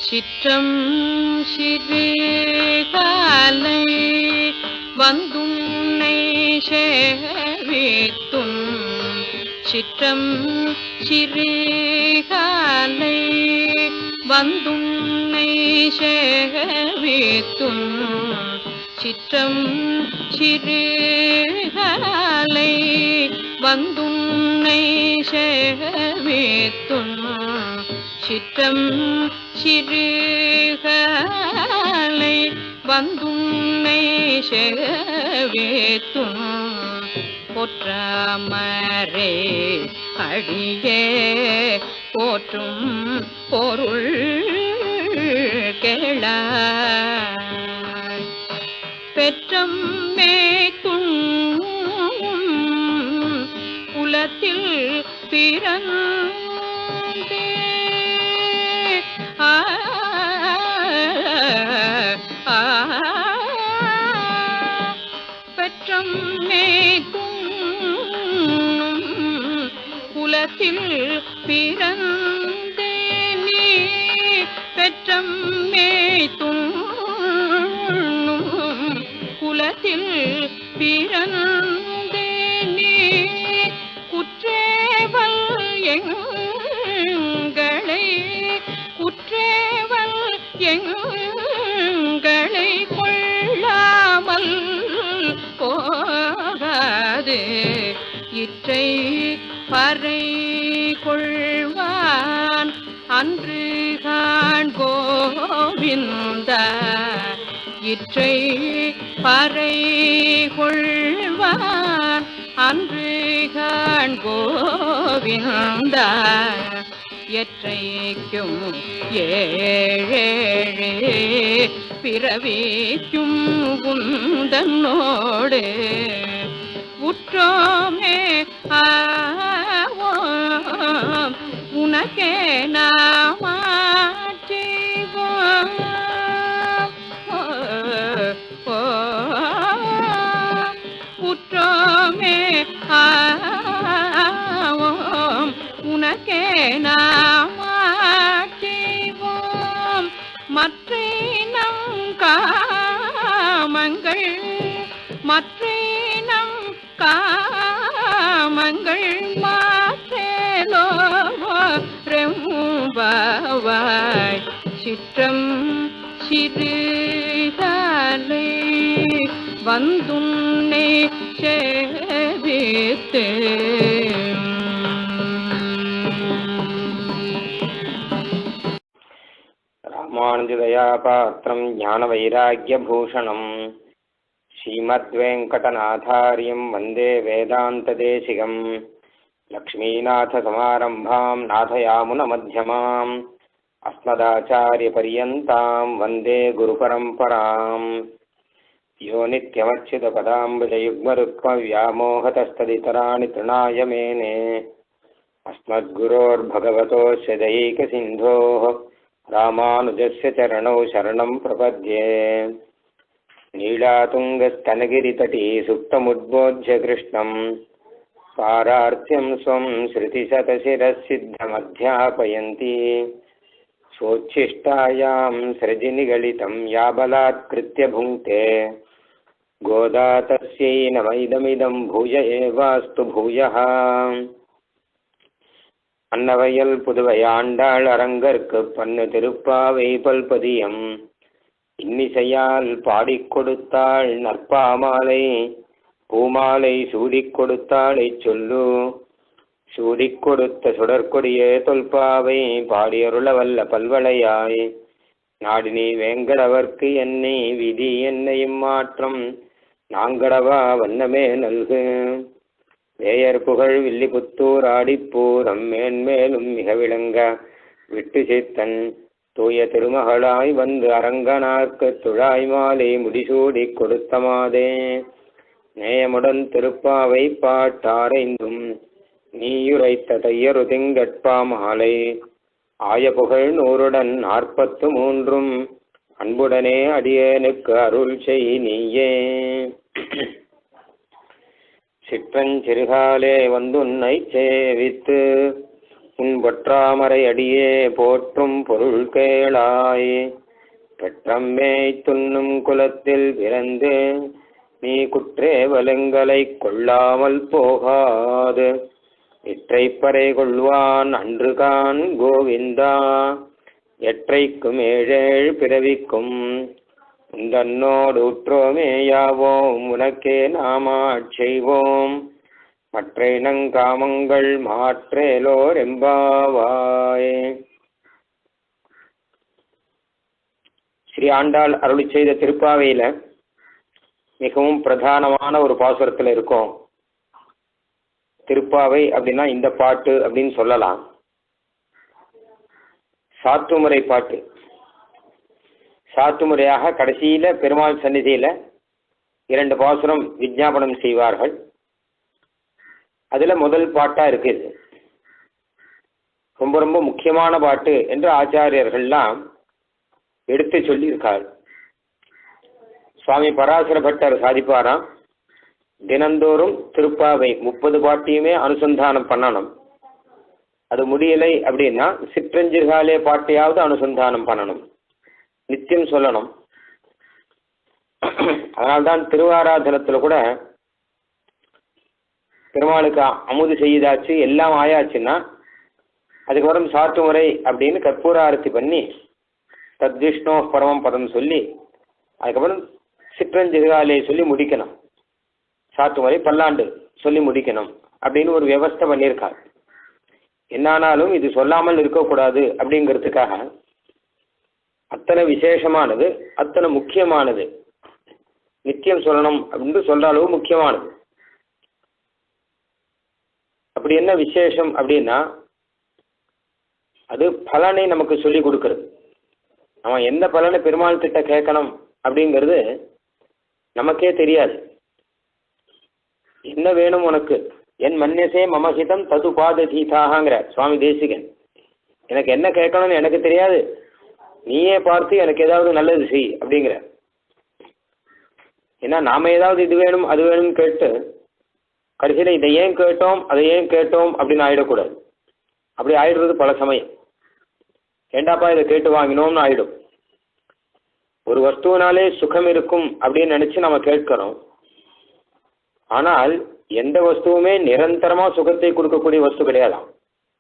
சிற்றம் சிறுகாலை வந்துன்னை சேவித்தும் சிற்றம் சிறுகாலை வந்துன்னை சேவித்தும் சிற்றம் சிறுகாலை வந்துன்னை சேவித்தும் சிற்றம் சிறுகாலை வந்துன்னை சேவித்தும் போற்றாமரே அடியே போற்றும் பொருள் கேளாய் பெற்றம் மேத்தும் குலத்தில் பிறந்தே பெற்றம் மேத்தும் குலத்தில் பிறந்தே நீ பெற்றம் மேத்தும் குலத்தில் பிறந்தே நீ குற்றேவல் எங்களை குற்றேவல் எங்களை கொள்ளாமல் போகாது இற்றை பறை கொள்வான் அன்று காண் கோவிந்தா இற்றை பறை கொள்வான் அன்று காண் கோவிந்தா எற்றைக்கும் ஏழேழே பிறவிக்கும் உந்தன்னோடு உற்றோமே ஆவோம் உனக்கே நாமாற்றிவோம் உற்றோமே ஆவோம் உனக்கே நாமாற்றிவோம் மற்றினம் காமங்கள் மற்றினம் காமங்கள் மாற்றேலோ ரெம்பாவாய் சிற்றம் சிறுகாலை வந்துன்னை சேவித்து ராமானுஜதயாபாத்திரம் ஞானவைராக்யபூஷணம் ஸ்ரீமத்வேங்கடநாதார்யம் வந்தே வேதாந்ததேசிகம் லக்ஷ்மீநாதசமாரம்பாம் நாதயாமுனமध्यமாம் அஸ்மதாச்சாரியபர்யந்தாம் வந்தே குருபரம்பராம் யோ நித்யமच्युतपदाम्बुजयुग्मरुक्मव्यामोहतस्तदितराणि तृणाय मेने अस्मद्गुरोर्भगवतोऽस्य दैकसिन्धोः रामानुजस्य चरणौ शरणं प्रपद्ये नीलातुङ्गस्तनगिरितटी सुप्तमुद्बोध्य कृष्णं पारार्थ्यं स्वं श्रुतिशतशिरःसिद्धमध्यापयन्ती स्वोच्छिष्टायां सृजिनिगलितं या बलात्कृत्य भुङ्क्ते गोदा तस्यै नमैदमिदं भूय एवास्तु भूयः அன்னவயல் புதுவையாண்டாள் அரங்கற்கு பன்னு திருப்பாவை பல்பதியம் இன்னிசையால் பாடிக் கொடுத்தாள் நற்பாமாலை பூமாலை சூடிக் கொடுத்தாளை சொல்லு சூடிக் கொடுத்த சுடற்கொடியே தொல்பாவை பாடியருள வல்ல பல்வளையாய் நாடினி வேங்கடவர்க்கு என்னை விதி என்னையும் மாற்றம் நாங்கடவா வண்ணமே நல்கு வேயர் புகழ் வில்லிபுத்தூர் ஆடிப்பூரம் மேன்மேலும் மிக விளங்க விட்டு சித்தன் தூய திருமகளாய் வந்து அரங்கனார்க்கு துழாய் மாலை முடிசூடி கொடுத்த மாதே நேயமுடன் திருப்பாவை பாட்டாரைந்தும் நீயுரைத்த தையரு திங்கட்பா மாலை ஆய புகழ் 100 43 அன்புடனே அடியேனுக்கு அருள் செய் நீயே சிற்றஞ்சிறுகாலே வந்துன்னை சேவித்து உன் பொற்றாமரை அடியே போற்றும் பொருள் கேளாய். பெற்றம்மே துண்ணும் குலத்தில் பிறந்து நீ குற்றேவலங்களை கொள்ளாமல் போகாது. இற்றைப்பறை கொள்வான் அன்றுகான் கோவிந்தா, எற்றைக்கும் ஏழேழ் பிறவிக்கும் உந்தன்னோடு உற்றோமே யாவோம் உனக்கே நாமாட் செய்வோம். மற்ற இனங்காமங்கள் மாற்றேலோர் எம்பாவாய். ஸ்ரீ ஆண்டாள் அருளி செய்த திருப்பாவையில மிகவும் பிரதானமான ஒரு பாசுரத்தில் இருக்கும். திருப்பாவை அப்படின்னா இந்த பாட்டு அப்படின்னு சொல்லலாம். சாத்துமுறை பாட்டு. சாத்துமுறையாக கடைசியில பெருமாள் சந்நிதியில 2 பாசுரம் விஞ்ஞாபனம் செய்வார்கள். அதுல முதல் பாட்டா இருக்குது. ரொம்ப ரொம்ப முக்கியமான பாட்டு என்று ஆச்சாரியர்கள்லாம் எடுத்து சொல்லியிருக்கார். சுவாமி பராசர பட்டர் சாதிப்பாராம், தினந்தோறும் திருப்பாவை 30 பாட்டையுமே அனுசந்தானம் பண்ணணும். அது முடியலை அப்படின்னா சிற்றஞ்சிறுகாலே பாட்டையாவது அனுசந்தானம் பண்ணணும், நித்தியம் சொல்லணும். அதனால்தான் திருவாராதனத்துல கூட பெருமாளுக்கு அமுது செய்தாச்சு எல்லாம் ஆயாச்சுன்னா அதுக்கப்புறம் சாத்துமுறை அப்படின்னு கற்பூர ஆரத்தி பண்ணி தத்விஷ்ணோ பரமம் பதம் சொல்லி அதுக்கப்புறம் சிற்றஞ்சிறுகாலே சொல்லி முடிக்கணும். சாத்துமுறை பல்லாண்டு சொல்லி முடிக்கணும் அப்படின்னு ஒரு வியவஸ்தை பண்ணியிருக்கார். என்னானாலும் இது சொல்லாமல் இருக்கக்கூடாது அப்படிங்கிறதுக்காக அத்தனை விசேஷமானது, அத்தனை முக்கியமானது, நித்தியம் சொல்லணும் அப்படின்னு சொல்ற அளவு முக்கியமானது. அப்படி என்ன விசேஷம் அப்படின்னா அது பலனை நமக்கு சொல்லி கொடுக்கறது. நம்ம எந்த பலனை பெருமாள் கிட்ட கேட்கணும் அப்படிங்கிறது நமக்கே தெரியாது. என்ன வேணும் உனக்கு, என் மன்யசே மமஹிதம் தது பாத தீதாகங்கிற சுவாமி தேசிகன். எனக்கு என்ன கேட்கணும்னு எனக்கு தெரியாது, நீயே பார்த்து எனக்கு ஏதாவது நல்லது செய் அப்படிங்கிற. ஏன்னா நாம ஏதாவது இது வேணும் அது வேணும்னு கேட்டு கடைசியில் இதை ஏன் கேட்டோம் அதை ஏன் கேட்டோம் அப்படின்னு ஆயிடக்கூடாது. அப்படி ஆயிடுறது பல சமயம். ஏண்டாப்பா இதை கேட்டு வாங்கினோம்னு ஆயிடும். ஒரு வஸ்துவினாலே சுகம் இருக்கும் அப்படின்னு நினைச்சு நம்ம கேட்கிறோம். ஆனால் எந்த வஸ்துவுமே நிரந்தரமா சுகத்தை கொடுக்கக்கூடிய வஸ்து கிடையாதாம்.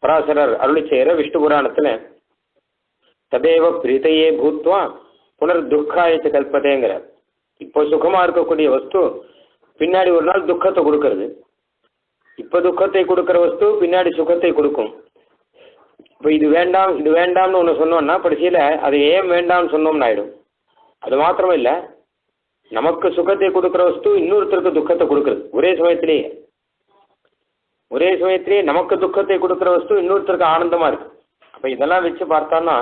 பராசரர் அருளி செய்கிற விஷ்ணு புராணத்துல ததேவ பிரீத்தையே பூத்வா புனர் துக்காயச்ச கல்பதேங்கிற. இப்போ சுகமா இருக்கக்கூடிய வஸ்து பின்னாடி ஒரு நாள் துக்கத்தை கொடுக்கறது. இப்ப துக்கத்தை கொடுக்கிற வஸ்து பின்னாடி சுகத்தை கொடுக்கும். இப்போ இது வேண்டாம் இது வேண்டாம்னு ஒன்று சொன்னோம்னா கடைசியில் அது ஏன் வேண்டாம்னு சொன்னோம்னு ஆயிடும். அது மாத்திரம் இல்லை, நமக்கு சுகத்தை கொடுக்குற வஸ்து இன்னொருத்தருக்கு துக்கத்தை கொடுக்குறது. ஒரே சமயத்திலேயே நமக்கு துக்கத்தை கொடுக்குற வஸ்து இன்னொருத்தருக்கு ஆனந்தமா இருக்கு. அப்ப இதெல்லாம் வச்சு பார்த்தோம்னா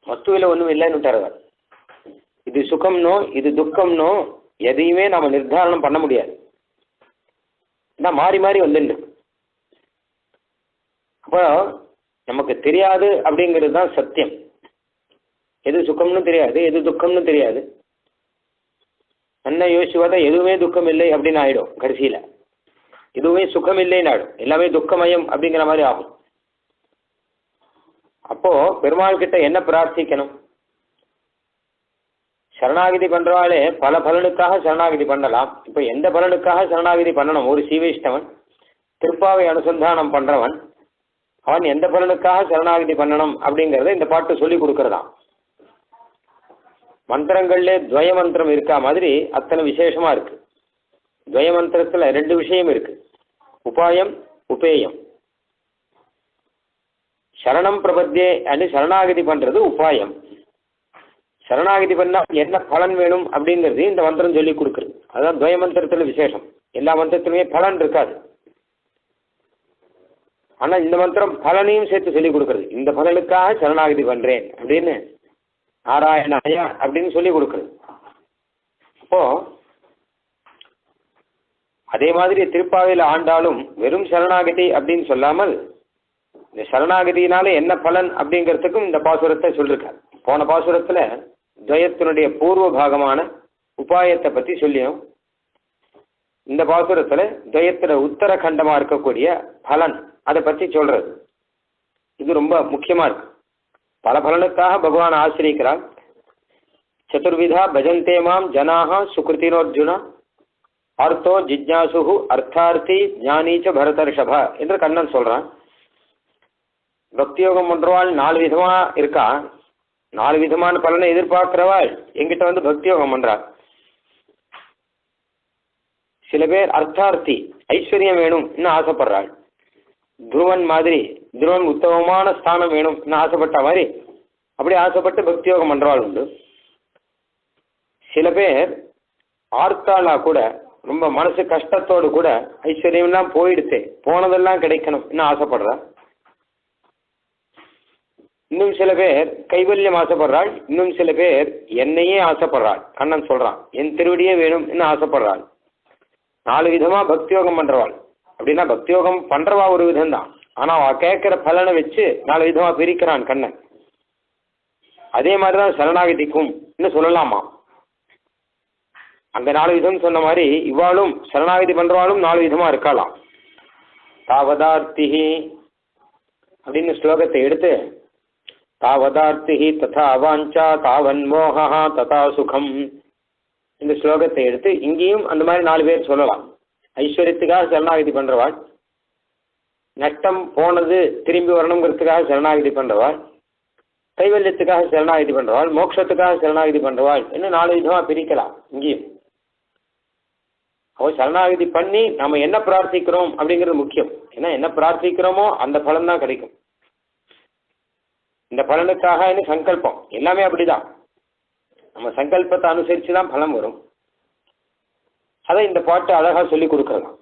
வஸ்துவில ஒன்றும் இல்லைன்னு விட்டாரு. இது சுகம்னோ இது துக்கம்னோ எதையுமே நம்ம நிர்தாரணம் பண்ண முடியாது. மாறி மாறி வந்துண்டு அப்போ நமக்கு தெரியாது அப்படிங்கிறது தான் சத்தியம். எது சுகம்னு தெரியாது, எது துக்கம்னு தெரியாது. என்ன யோசிச்சுவாதா எதுவுமே துக்கம் இல்லை அப்படின்னு ஆயிடும். கடைசியில எதுவுமே சுகம் இல்லைன்னு ஆயிடும், எல்லாமே துக்கமயம் அப்படிங்கிற மாதிரி ஆகும். அப்போ பெருமாள் கிட்ட என்ன பிரார்த்திக்கணும்? சரணாகிதி பண்றவாளே பல பலனுக்காக சரணாகிதி பண்ணலாம். இப்ப எந்த பலனுக்காக சரணாகிதி பண்ணணும்? ஒரு சீவைஷ்ணவன் திருப்பாவை அனுசந்தானம் பண்றவன் அவன் எந்த பலனுக்காக சரணாகிதி பண்ணணும் அப்படிங்கறத இந்த பாட்டு சொல்லி கொடுக்கறதாம். மந்திரங்கள்ல துவய மந்திரம் இருக்கா மாதிரி அத்தனை விசேஷமா இருக்கு. துவய மந்திரத்துல 2 விஷயம் இருக்கு, உபாயம் உபேயம். சரணம் பிரபத்தியே அனு சரணாகிதி பண்றது உபாயம். சரணாகிதி பண்ணா என்ன பலன் வேணும் அப்படிங்கிறது இந்த மந்திரம் சொல்லி கொடுக்குறது. அதுதான் துவய மந்திரத்துல விசேஷம். எல்லா மந்திரத்திலுமே பலன் இருக்காது, ஆனா இந்த மந்திரம் பலனையும் சேர்த்து சொல்லி கொடுக்குறது. இந்த பலனுக்காக சரணாகிதி பண்றேன் அப்படின்னு நாராயணாயா அப்படின்னு சொல்லி கொடுக்குறது. அப்போ அதே மாதிரி திருப்பாவையில் ஆண்டாலும் வெறும் சரணாகதி அப்படின்னு சொல்லாமல் இந்த சரணாகதியினால என்ன பலன் அப்படிங்கிறதுக்கும் இந்த பாசுரத்தை சொல்லிருக்கார். போன பாசுரத்துல துவயத்தினுடைய பூர்வ பாகமான உபாயத்தை பத்தி சொல்லியும், இந்த பாசுரத்துல துவயத்துல உத்தரகண்டமா இருக்கக்கூடிய பலன் அதை பத்தி சொல்றது. இது ரொம்ப முக்கியமாக இருக்கு. பல பலனுக்காக பகவான் ஆசிரியிக்கிறார். சதுர்விதா பஜந்தே மாம் ஜனாக சுகிருத்தினோர்ஜுனா அர்த்தோ ஜிஜ்ஞாசு அர்த்தார்த்தி ஞானீச்ச பரதர்ஷப என்று கண்ணன் சொல்கிறான். பக்தியோகம் பண்றவாள் 4 விதமா இருக்கா. 4 விதமான பலனை எதிர்பார்க்கிறவாள் எங்கிட்ட வந்து பக்தியோகம் பண்றாள். சில பேர் அர்த்தார்த்தி ஐஸ்வர்யம் வேணும் இன்னும் ஆசைப்படுறாள். துருவன் மாதிரி துருவன் உத்தமமான ஸ்தானம் வேணும் இன்னும் ஆசைப்பட்ட மாதிரி அப்படி ஆசைப்பட்டு பக்தியோகம் பண்றவாள் உண்டு. சில பேர் ஆர்த்தாளா கூட ரொம்ப மனசு கஷ்டத்தோடு கூட ஐஸ்வர்யம்லாம் போயிடுத்து போனதெல்லாம் கிடைக்கணும் இன்னும் ஆசைப்படுறா. இன்னும் சில பேர் கைவல்யம் ஆசைப்படுறாள். இன்னும் சில பேர் என்னையே ஆசைப்படுறாள். கண்ணன் சொல்றான் என் திருவடியே வேணும் இன்னும் ஆசைப்படுறாள். 4 விதமா பக்தியோகம் பண்றவாள். அப்படின்னா பக்தியோகம் பண்றவா ஒரு விதம் தான், ஆனா அவ கேட்கிற பலனை வச்சு 4 விதமா பிரிக்கிறான் கண்ணன். அதே மாதிரிதான் சரணாகதிக்கும் இன்னும் சொல்லலாமா. அந்த 4 விதம் சொன்ன மாதிரி இவாளும் சரணாகதி பண்றவாளும் 4 விதமா இருக்கலாம். தாவதார்த்திஹி அப்படின்னு ஸ்லோகத்தை எடுத்து தாவதார்த்திஹி ததா அவாஞ்சா தாவன் மோகா ததா சுகம் இந்த ஸ்லோகத்தை எடுத்து இங்கேயும் அந்த மாதிரி 4 பேர் சொல்லலாம். ஐஸ்வர்யத்துக்காக சரணாகதி பண்றவாள், நஷ்டம் போனது திரும்பி வரணுங்கிறதுக்காக சரணாகதி பண்றவாள், கைவல்யத்துக்காக சரணாகதி பண்றவாள், மோட்சத்துக்காக சரணாகதி பண்றவாள் இன்னும் 4 விதமா பிரிக்கலாம். இங்கேயும் அவ சரணாகதி பண்ணி நம்ம என்ன பிரார்த்திக்கிறோம் அப்படிங்கிறது முக்கியம். ஏன்னா என்ன பிரார்த்திக்கிறோமோ அந்த பலன் தான் கிடைக்கும். இந்த பலனுக்காக என்ன சங்கல்பம் எல்லாமே அப்படிதான். நம்ம சங்கல்பத்தை அனுசரித்து தான் பலம் வரும். அதை இந்த பாட்டு அழகா சொல்லி கொடுக்கலாம்.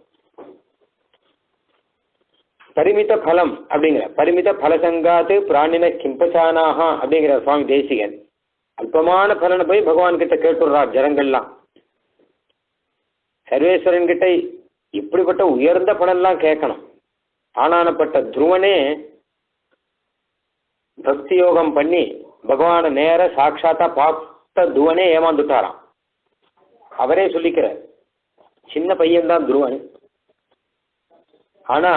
பரிமித பலம் அப்படிங்கிற பரிமித பலசங்காத்து பிராணின கிம்பசானாக அப்படிங்கிற சுவாமி தேசிகன் அல்பமான பலனை போய் பகவான் கிட்ட கேட்டுடுறார் ஜனங்கள்லாம். சர்வேஸ்வரன் கிட்ட இப்படிப்பட்ட உயர்ந்த பலன்லாம் கேட்கணும். ஆனானப்பட்ட துருவனே பக்தி யோகம் பண்ணி பகவானை நேர சாட்சாத்தா பார்த்த துருவனே ஏமாந்துட்டாராம். அவரே சொல்லிக்கிறார் சின்ன பையன்தான் துருவன், ஆனா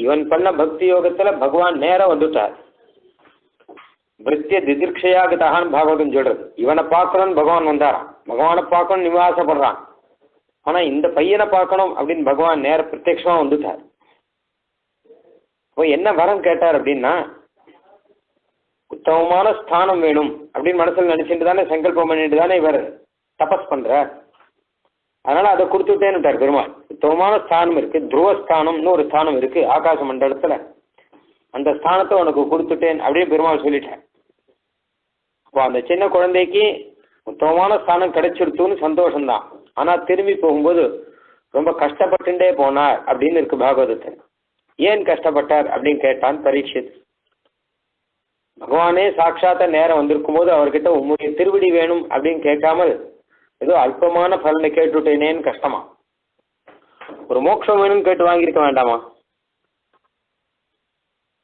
இவன் பண்ண பக்தி யோகத்துல பகவான் நேரம் வந்துட்டார். பிருத்திய திதிர்ஷையாகத்தான் பாகவதம் சொல்றது. இவனை பார்க்கணும்னு பகவான் வந்தாராம். பகவானை பார்க்கணும் நிவாசப்படுறான். ஆனா இந்த பையனை பார்க்கணும் அப்படின்னு பகவான் நேர பிரத்யட்சமா வந்துட்டார். இப்போ என்ன வரம் கேட்டார் அப்படின்னா உத்தமமான ஸ்தானம் வேணும் அப்படின்னு மனசுல நினைச்சிட்டு தானே சங்கல்பம் பண்ணிட்டு தானே இவர் தபஸ் பண்றார். அதனால அதை கொடுத்துட்டேன்னுட்டார் பெருமாள். உத்தமமான ஸ்தானம் இருக்கு, துருவஸ்தானம்னு ஒரு ஸ்தானம் இருக்கு ஆகாச மண்டலத்துல, அந்த ஸ்தானத்தை உனக்கு கொடுத்துட்டேன் அப்படின்னு பெருமாள் சொல்லிட்டேன். அப்போ அந்த சின்ன குழந்தைக்கு உத்தமமான ஸ்தானம் கிடைச்சிருத்துன்னு சந்தோஷம்தான். ஆனா திரும்பி போகும்போது ரொம்ப கஷ்டப்பட்டுட்டே போனார் அப்படின்னு இருக்கு பாகவதத்தில். ஏன் கஷ்டப்பட்டார் அப்படின்னு கேட்டான் பரீட்சித். பகவானே சாட்சாத்த நேரம் வந்திருக்கும் போது அவர்கிட்ட உம்முடைய திருவடி வேணும் அப்படின்னு கேட்காமல் ஏதோ அல்பமான பலனை கேட்டுட்டேனேன்னு கஷ்டமா. ஒரு மோட்சம் வேணும்னு கேட்டு வாங்கியிருக்க வேண்டாமா?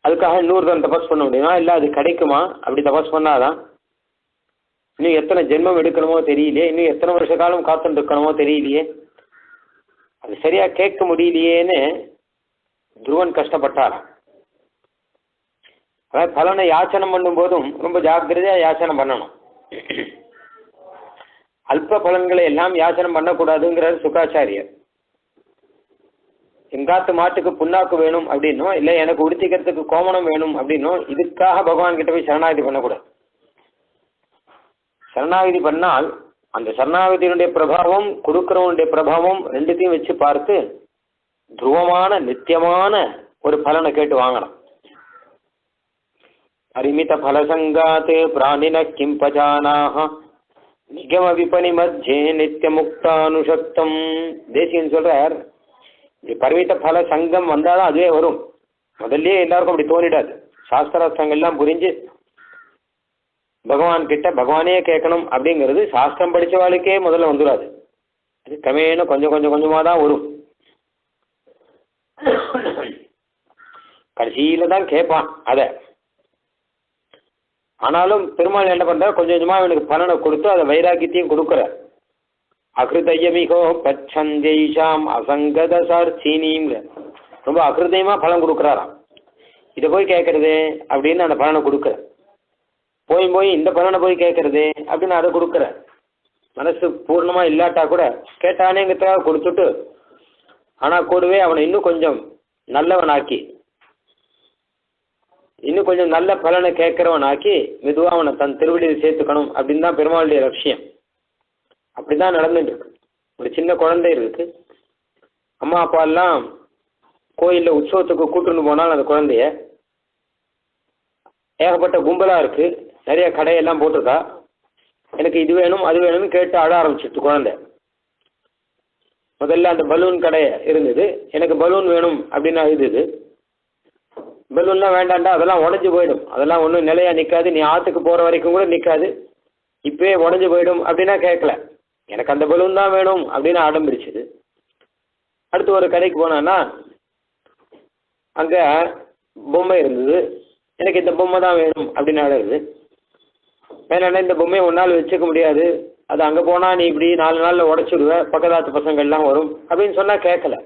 அதுக்காக இன்னொரு தான் தபஸ் பண்ண முடியுமா? இல்லை அது கிடைக்குமா? அப்படி தபஸ் பண்ணாதான் இன்னும் எத்தனை ஜென்மம் எடுக்கணுமோ தெரியலையே, இன்னும் எத்தனை வருஷ காலம் காத்துட்டு இருக்கணுமோ தெரியலையே, அது சரியா கேட்க முடியலையேன்னு துருவன் கஷ்டப்பட்டாராம். அதாவது பலனை யாச்சனம் பண்ணும் போதும் ரொம்ப ஜாக்கிரதையா யாச்சனம் பண்ணணும். அல்ப பலன்களை எல்லாம் யாச்சனம் பண்ணக்கூடாதுங்கிறார் சுகாச்சாரியர். எங்காத்து மாட்டுக்கு புண்ணாக்கு வேணும் அப்படின்னும், இல்லை எனக்கு உடுத்திக்கிறதுக்கு கோமணம் வேணும் அப்படின்னும் இதுக்காக பகவான் கிட்ட போய் சரணாகதி பண்ணக்கூடாது. சரணாகதி பண்ணால் அந்த சரணாகதியினுடைய பிரபாவம் கொடுக்கிறவனுடைய பிரபாவம் ரெண்டுத்தையும் வச்சு பார்த்து துருவமான நித்தியமான ஒரு பலனை கேட்டு வாங்கணும். பரிமித பலசங்காத்தே பிராணின கிம்பஜானாக நிகம விபணி மத்தியே நித்திய முக்தானுசக்தம். தேசியன் சொல்றார், இப்படி பரிமித பல சங்கம் வந்தாதான் அதுவே வரும். முதல்லயே எல்லாருக்கும் அப்படி தோணிடாது. சாஸ்திரார்த்தங்கள்லாம் புரிஞ்சு பகவான் கிட்ட பகவானே கேட்கணும் அப்படிங்கிறது சாஸ்திரம் படித்தவாளுக்கே முதல்ல வந்துடாது. அது கமேன கொஞ்சம் கொஞ்சம் கொஞ்சமாக தான் வரும். கடைசியில தான் கேட்பான் அதை. ஆனாலும் பெருமாள் என்ன பண்றார், கொஞ்சம் கொஞ்சமா இவனுக்கு பலனை கொடுத்து அதை வைராக்கியத்தையும் கொடுக்குறார். அகிருதயமிகோ பச்சந்தேஷாம் அசங்கத சார்த்தீனிங்க ரொம்ப அகிருதயமா பலன் கொடுக்குறாராம். இதை போய் கேட்கறது அப்படின்னு அந்த பலனை கொடுக்குற, போய் இந்த பலனை போய் கேட்கறது அப்படின்னு அதை கொடுக்குற. மனசு பூர்ணமாக இல்லாட்டா கூட கேட்டானேங்கிறதுக்காக கொடுத்துட்டு, ஆனால் கூடவே அவனை இன்னும் கொஞ்சம் நல்லவனாக்கி, இன்னும் கொஞ்சம் நல்ல பலனை கேட்குறவனாக்கி மெதுவாக அவனை தன் திருவடியில் சேர்த்துக்கணும் அப்படின்னு தான் பெருமாளுடைய லட்சியம். அப்படி தான் நடந்துட்டு இருக்கு. ஒரு சின்ன குழந்தை இருக்கு, அம்மா அப்பா எல்லாம் கோயிலில் உற்சவத்துக்கு கூட்டுன்னு போனால் அந்த குழந்தைய ஏகப்பட்ட கும்பலாக இருக்கு, நிறைய கடையெல்லாம் போட்டிருக்கா, எனக்கு இது வேணும் அது வேணும்னு கேட்டு அழ ஆரம்பிச்சிட்டு குழந்தை. முதல்ல அந்த பலூன் கடை இருந்தது, எனக்கு பலூன் வேணும் அப்படின்னு அழுதுது. பலூன்லாம் வேண்டாண்டா, அதெல்லாம் உடஞ்சி போயிடும், அதெல்லாம் ஒன்றும் நிலையாக நிற்காது, நீ ஆற்றுக்கு போகிற வரைக்கும் கூட நிற்காது, இப்போயே உடஞ்சி போயிடும் அப்படின்னா கேட்கல, எனக்கு அந்த பலூன் தான் வேணும் அப்படின்னு அடம் பிடிச்சிது. அடுத்து ஒரு கடைக்கு போனான்னா அங்கே பொம்மை இருந்தது, எனக்கு இந்த பொம்மை தான் வேணும் அப்படின்னு அழுது. வேணா இந்த பொம்மையை ஒரு நாள் வச்சுக்க முடியாது, அது அங்கே போனால் நீ இப்படி 4 நாளில் உடச்சிடுவ, பக்கத்தாத்து பசங்கள்லாம் வரும் அப்படின்னு சொன்னால் கேட்கல.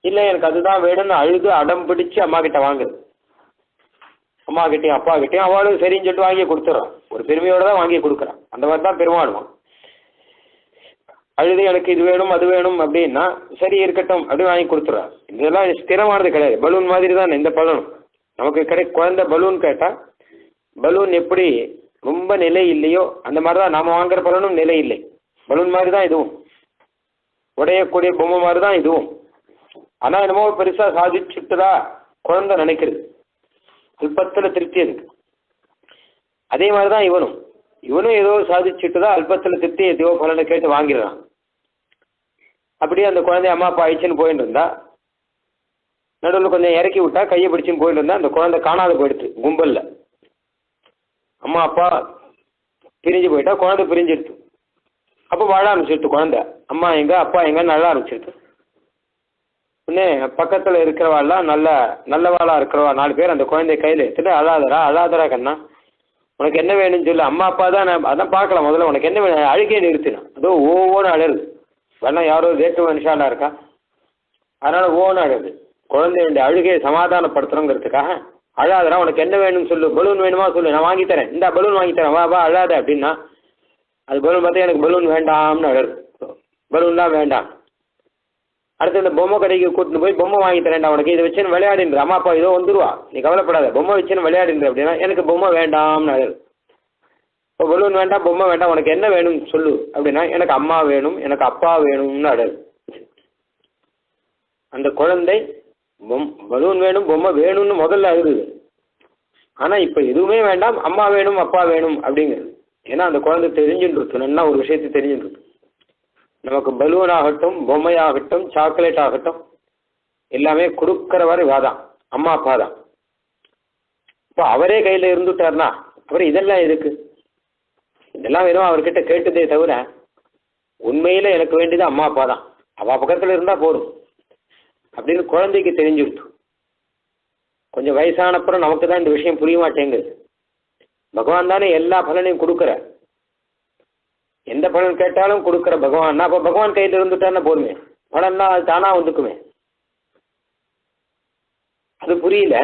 இல்லை எனக்கு அதுதான் வேணும்னு அழுது அடம் பிடிச்சி அம்மா கிட்ட வாங்குது. அம்மா கிட்டேயும் அப்பா கிட்டேயும் அவளும் சரின்னு சொல்லிட்டு வாங்கி கொடுத்துட்றான், ஒரு பெருமையோடு தான் வாங்கி கொடுக்குறான். அந்த மாதிரி தான் பெருமாளுவான். அழுது எனக்கு இது வேணும் அது வேணும் அப்படின்னா சரி இருக்கட்டும் அப்படின்னு வாங்கி கொடுத்துட்றான். இதெல்லாம் ஸ்திரமானது கிடையாது, பலூன் மாதிரி தான் இந்த பலனும். நமக்கு குழந்தை பலூன் கேட்டால் பலூன் எப்படி ரொம்ப நிலை இல்லையோ அந்த மாதிரி தான் நாம் வாங்குற பலனும் நிலை இல்லை. பலூன் மாதிரி தான் இதுவும், உடையக்கூடிய பொம்மை மாதிரி தான் இதுவும். ஆனால் என்னமோ பெருசாக சாதிச்சுட்டுதா குழந்தை நினைக்கிறது, அல்பத்தில் திருப்தி இருக்கு. அதே மாதிரி தான் இவனும் ஏதோ சாதிச்சுட்டுதான் அல்பத்தில் திருப்தி எதையோ பலனை கேட்டு வாங்கிடுறான். அப்படியே அந்த குழந்தை அம்மா அப்பா ஆயிடுச்சுன்னு போயிட்டு இருந்தா, நடுவில் கொஞ்சம் இறக்கி விட்டா கையை பிடிச்சின்னு போயிட்டு இருந்தா அந்த குழந்தை காணாத போயிடுச்சு கும்பலில். அம்மா அப்பா பிரிஞ்சு போயிட்டா, குழந்தை பிரிஞ்சிடுச்சு. அப்போ வாழ ஆரம்பிச்சிடுது குழந்தை, அம்மா எங்க அப்பா எங்கன்னு அழ ஆரம்பிச்சிடுது. உடனே பக்கத்தில் இருக்கிறவாள்லாம் நல்லவாளாக இருக்கிறவா 4 பேர் அந்த குழந்தைய கையில் எடுத்துட்டு அழாதரா கண்ணா, உனக்கு என்ன வேணும்னு சொல்லு. அம்மா அப்பா தான் அதான் பார்க்கலாம், முதல்ல உனக்கு என்ன வேணும், அழுகே நிறுத்தினா அதோ ஓன்னு அழகுது. வேணா யாரோ வேட்டு மனுஷாலாக இருக்கா, அதனால் ஓன்னு அழுகுது. குழந்தையுடைய அழுகையை சமாதானப்படுத்துறோங்கிறதுக்காக அழாதரா, உனக்கு என்ன வேணும்னு சொல்லு, பலூன் வேணுமா சொல்லு, நான் வாங்கித்தரேன், இந்த பலூன் வாங்கித்தரேன், வா அழாத அப்படின்னா அது பலூன் பார்த்தா எனக்கு பலூன் வேண்டாம்னு அழகு, பலூன்லாம் வேண்டாம். அடுத்து இந்த பொம்மை கடைக்கு கூட்டின்னு போய் பொம்மை வாங்கி தரேன்டா, உனக்கு இதை வச்சுன்னு விளையாடின்ற, அம்மா அப்பா இதோ வந்துருவா, நீ கவலைப்படாத, பொம்மை வச்சுன்னு விளையாடின்ற அப்படின்னா எனக்கு பொம்மை வேண்டாம்னு அழகு. இப்போ பலூன் வேண்டாம் பொம்மை வேண்டாம், உனக்கு என்ன வேணும்னு சொல்லு அப்படின்னா எனக்கு அம்மா வேணும் எனக்கு அப்பா வேணும்னு அழகு. அந்த குழந்தை பலூன் வேணும் பொம்மை வேணும்னு முதல்ல அழுகுது, ஆனால் இப்போ எதுவுமே வேண்டாம் அம்மா வேணும் அப்பா வேணும் அப்படிங்கிறது. ஏன்னா அந்த குழந்தை தெரிஞ்சுட்டு நல்லா ஒரு விஷயத்தை தெரிஞ்சுட்டு, நமக்கு பலூன் ஆகட்டும் பொம்மையாகட்டும் சாக்லேட் ஆகட்டும் எல்லாமே கொடுக்குறவர் வாதான் அம்மா அப்பா தான். இப்போ அவரே கையில் இருந்துட்டார்னா அப்புறம் இதெல்லாம் எதுக்கு, இதெல்லாம் வெறும் அவர்கிட்ட கேட்டதே தவிர உண்மையில் எனக்கு வேண்டியது அம்மா அப்பா தான், அவள் பக்கத்தில் இருந்தால் போதும் அப்படின்னு குழந்தைக்கு தெரிஞ்சுடுத்து. கொஞ்சம் வயசானப்புறம் நமக்கு தான் இந்த விஷயம் புரிய மாட்டேங்குது. பகவான் தானே எல்லா பலனையும் கொடுக்குற, எந்த பலன் கேட்டாலும் கொடுக்குற பகவான். அப்போ பகவான் கையில் இருந்துட்டான்னு போதுமே, பலன்னா அது தானாக வந்துக்குமே. அது புரியல.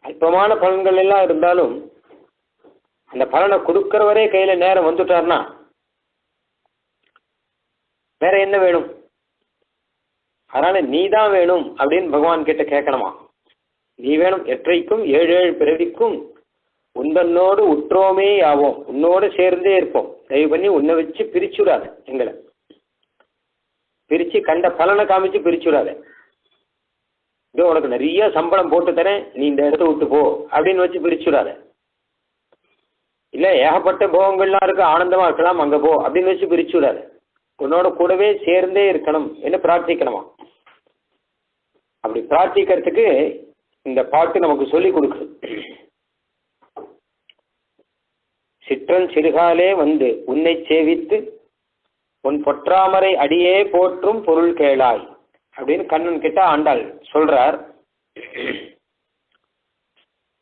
அல்பமான பலன்கள் எல்லாம் இருந்தாலும் அந்த பலனை கொடுக்கிறவரே கையில் நேரம் வந்துட்டார்னா வேற என்ன வேணும். அதனால நீ தான் வேணும் அப்படின்னு பகவான் கிட்ட கேட்கணுமா. நீ வேணும், எற்றைக்கும் 7 பிறவிக்கும் உந்தன்னோடு உற்றோமே ஆவோம், உன்னோடு சேர்ந்தே இருப்போம், தயவு பண்ணி உன்னை வச்சு பிரிச்சுடாத, எங்களை பிரிச்சு கண்ட பலனை காமிச்சு பிரிச்சுடாத. இதோ உனக்கு நிறைய சம்பளம் போட்டு தரேன் நீ இந்த இடத்த விட்டு போ அப்படின்னு வச்சு பிரிச்சுடாத. இல்லை ஏகப்பட்ட போகங்கள்லாம் இருக்கு ஆனந்தமா இருக்கலாம் அங்கே போ அப்படின்னு வச்சு பிரிச்சுடாத. உன்னோட கூடவே சேர்ந்தே இருக்கணும் என்ன பிரார்த்திக்கணுமா. அப்படி பிரார்த்திக்கிறதுக்கு இந்த பாட்டு நமக்கு சொல்லி கொடுக்குது. சிற்றன் சிறுகாலே வந்து உன்னை சேவித்து உன் பொற்றாமரை அடியே போற்றும் பொருள் கேளாய் அப்படின்னு கண்ணன் கிட்ட ஆண்டாள் சொல்றார்.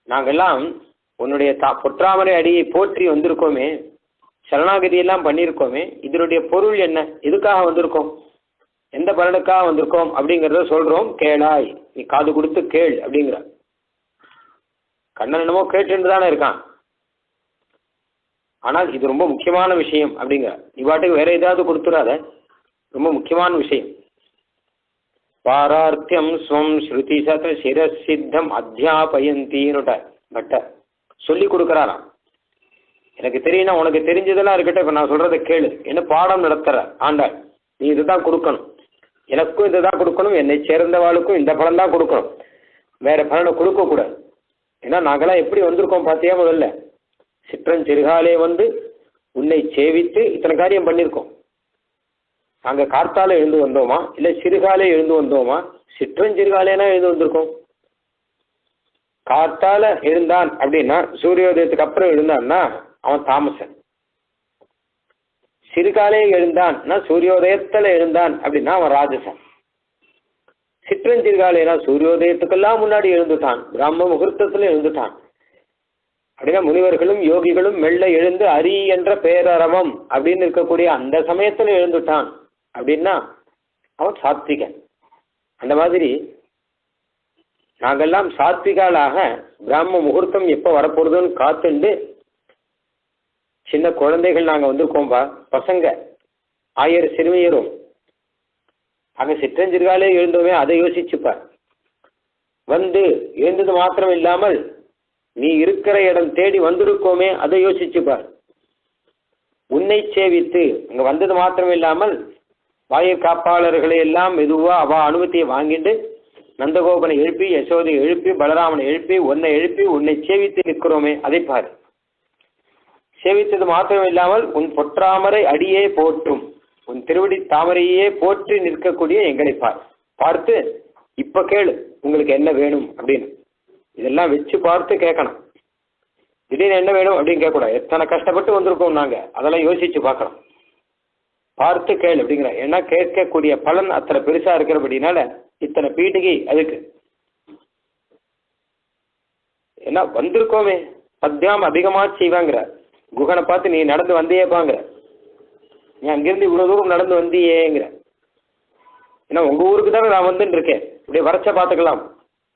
நாங்கெல்லாம் உன்னுடைய பொற்றாமரை அடியை போற்றி வந்திருக்கோமே, சரணாகதியெல்லாம் பண்ணியிருக்கோமே, இதனுடைய பொருள் என்ன, எதுக்காக வந்திருக்கோம், எந்த பலனுக்காக வந்திருக்கோம் அப்படிங்கிறத சொல்றோம், கேளாய் நீ காது கொடுத்து கேள் அப்படிங்கிற. கண்ணன் என்னமோ கேட்டுன்னு தானே இருக்கான், ஆனால் இது ரொம்ப முக்கியமான விஷயம் அப்படிங்கிற. நீ பாட்டுக்கு வேற ஏதாவது கொடுத்துடாத, ரொம்ப முக்கியமான விஷயம். பாரார்த்தியம் ஸ்வம் ஸ்ருதி சத சிரசித்தம் அத்தியாபயந்தின்னுட்ட பட்ட சொல்லி கொடுக்குறாராம். எனக்கு தெரியும்னா உனக்கு தெரிஞ்சதெல்லாம் இருக்கட்டும், இப்போ நான் சொல்றதை கேளு, என்ன பாடம் நடத்துற ஆண்டாள், நீ இதுதான் கொடுக்கணும், எனக்கும் இதுதான் கொடுக்கணும், என்னை சேர்ந்தவாளுக்கும் இந்த பலன் தான் கொடுக்கணும், வேற பலனை கொடுக்கக்கூடாது. ஏன்னா நாங்களாம் எப்படி வந்திருக்கோம் பார்த்தியா, முதல்ல சிற்றஞ்சிறுகாலே வந்து உன்னை சேவித்து இத்தனை காரியம் பண்ணியிருக்கோம். நாங்கள் கார்த்தால எழுந்து வந்தோமா, இல்லை சிறுகாலே எழுந்து வந்தோமா? சிற்றஞ்சிறுகாலேனா எழுந்து வந்திருக்கோம். கார்த்தால எழுந்தான் அப்படின்னா சூரியோதயத்துக்கு அப்புறம் எழுந்தான்னா அவன் தாமசன். சிறுகாலே எழுந்தான்னா சூரியோதயத்துல எழுந்தான் அப்படின்னா அவன் ராஜசன். சிற்றஞ்சிறுகாலேனா சூரியோதயத்துக்கெல்லாம் முன்னாடி எழுந்துட்டான், பிராம முகூர்த்தத்துல எழுந்துட்டான். அப்படின்னா முனிவர்களும் யோகிகளும் மெல்ல எழுந்து அரி என்ற பேரரவம் அப்படின்னு இருக்கக்கூடிய அந்த சமயத்துல எழுந்துட்டான் அப்படின்னா அவன் சாத்விகன். அந்த மாதிரி நாங்கெல்லாம் சாத்விகாலாக பிராம முகூர்த்தம் எப்போ வரப்போறதுன்னு காத்துண்டு சின்ன குழந்தைகள் நாங்கள் வந்திருக்கோம்பா, பசங்க 1000 சிறுமியரும். அங்கே சிற்றஞ்சிறுகாலே எழுந்தோமே அதை யோசிச்சுப்பார். வந்து எழுந்தது மாத்திரம் இல்லாமல் நீ இருக்கிற இடம் தேடி வந்திருக்கோமே அதை யோசிச்சுப்பார். உன்னை சேவித்து அங்கே வந்தது மாத்திரம் இல்லாமல் வாயிற் காப்பாளர்களை எல்லாம் மெதுவா அவ அனுமதியை வாங்கிட்டு நந்தகோபனை எழுப்பி, யசோதை எழுப்பி, பலராமனை எழுப்பி, உன்னை எழுப்பி உன்னை சேவித்து நிற்கிறோமே அதை பாரு. சேவித்தது மாத்திரம் இல்லாமல் உன் பொற்றாமரை அடியே போற்றும், உன் திருவடி தாமரையே போற்றி நிற்கக்கூடிய எங்களை பார்த்து இப்ப கேளு உங்களுக்கு என்ன வேணும் அப்படின்னு. இதெல்லாம் வச்சு பார்த்து கேட்கணும். திடீர்னு என்ன வேணும் அப்படின்னு கேட்கக்கூடாது. எத்தனை கஷ்டப்பட்டு வந்திருக்கோம் நாங்க, அதெல்லாம் யோசிச்சு பார்க்கணும். பார்த்து கேளு அப்படிங்கிற. ஏன்னா கேட்கக்கூடிய பலன் அத்தனை பெருசா இருக்கிறபடினால இத்தனை பீடிகை அதுக்கு. ஏன்னா வந்திருக்கோமே, பத்தியாம் அதிகமா செய்வாங்கிற. குகனை பார்த்து நீ நடந்து வந்தியேப்பாங்கிற, நீ அங்கிருந்து இவ்வளவு தூரம் நடந்து வந்தியேங்கிற. ஏன்னா உங்க ஊருக்கு தானே நான் வந்துன்னு இருக்கேன், இப்படியே வறட்ச பார்த்துக்கலாம்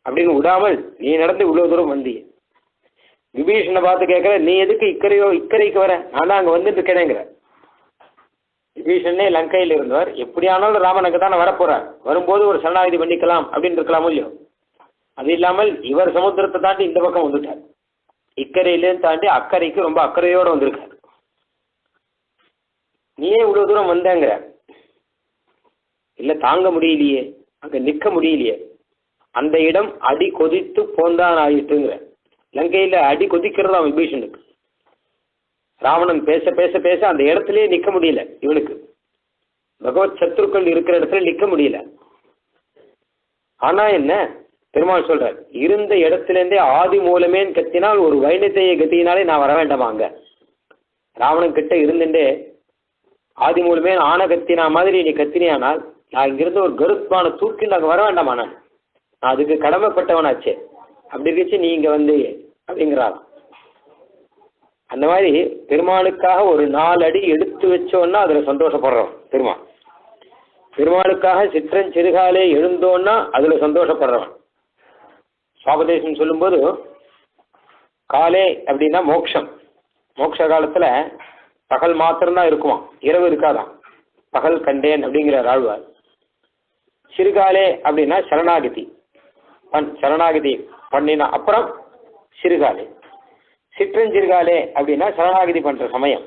அப்படின்னு விடாமல் நீ நடந்து இவ்வளவு தூரம் வந்தியே. விபீஷனை பார்த்து கேட்கிற, நீ எதுக்கு இக்கரைக்கு வர, நான் தான் அங்க வந்துட்டு இருக்கேனேங்கிற. விபீஷனே லங்கையில் இருந்தவர், எப்படியானாலும் ராமன் அங்கே தானே வரப்போறார், வரும்போது ஒரு சரணாகதி பண்ணிக்கலாம் அப்படின்னு இருக்கலாமோ இல்லையோ. அது இல்லாமல் இவர் சமுத்திரத்தை தாண்டி இந்த பக்கம் வந்துட்டார், இக்கரையிலேருந்து தாண்டி அக்கறைக்கு ரொம்ப அக்கறையோடு வந்திருக்கார். நீயே இவ்வளவு தூரம் வந்தேங்கிற. இல்லை தாங்க முடியலையே, அங்கே நிற்க முடியலையே, அந்த இடம் அடி கொதித்து போந்தான் ஆயிட்டுங்கிற. லங்கையில் அடி கொதிக்கிறதா விபீஷனுக்கு. ராவணன் பேச பேச பேச அந்த இடத்துலயே நிற்க முடியல இவனுக்கு. பகவத் சத்ருக்கள் இருக்கிற இடத்துல நிற்க முடியல. ஆனா என்ன பெருமாள் சொல்றார், இருந்த இடத்திலேருந்தே ஆதி மூலமேன்னு கத்தினால் ஒரு வைணத்தைய கத்தினாலே நான் வர வேண்டாமாங்க. ராவணன் கிட்ட இருந்துட்டே ஆதி மூலமே ஆன கத்தினா மாதிரி நீ கத்தினியானால் நான் இங்கிருந்து ஒரு கருத்மான தூக்கி நாங்கள் வர வேண்டாமா, நான் அதுக்கு கடமைப்பட்டவனாச்சே. அப்படி இருந்துச்சு நீ இங்க வந்து அப்படிங்கிறார். அந்த மாதிரி பெருமாளுக்காக ஒரு 4 அடி எடுத்து வச்சோன்னா அதுல சந்தோஷப்படுறோம். பெருமாளுக்காக சிற்றஞ்சிறுகாலே எழுந்தோன்னா அதுல சந்தோஷப்படுறவன். சுவாபதேசம் சொல்லும்போது காலே அப்படின்னா மோட்சம். மோட்ச காலத்துல பகல் மாத்திரம்தான் இருக்குமா, இரவு இருக்காதான். பகல் கண்டேன் அப்படிங்கிற ஆழ்வார். சிறுகாலே அப்படின்னா சரணாகதி சரணாகதி பண்ணினா அப்புறம் சிறுகாலே. சிற்றஞ்சிறுகாலே அப்படின்னா சரணாகதி பண்ற சமயம்.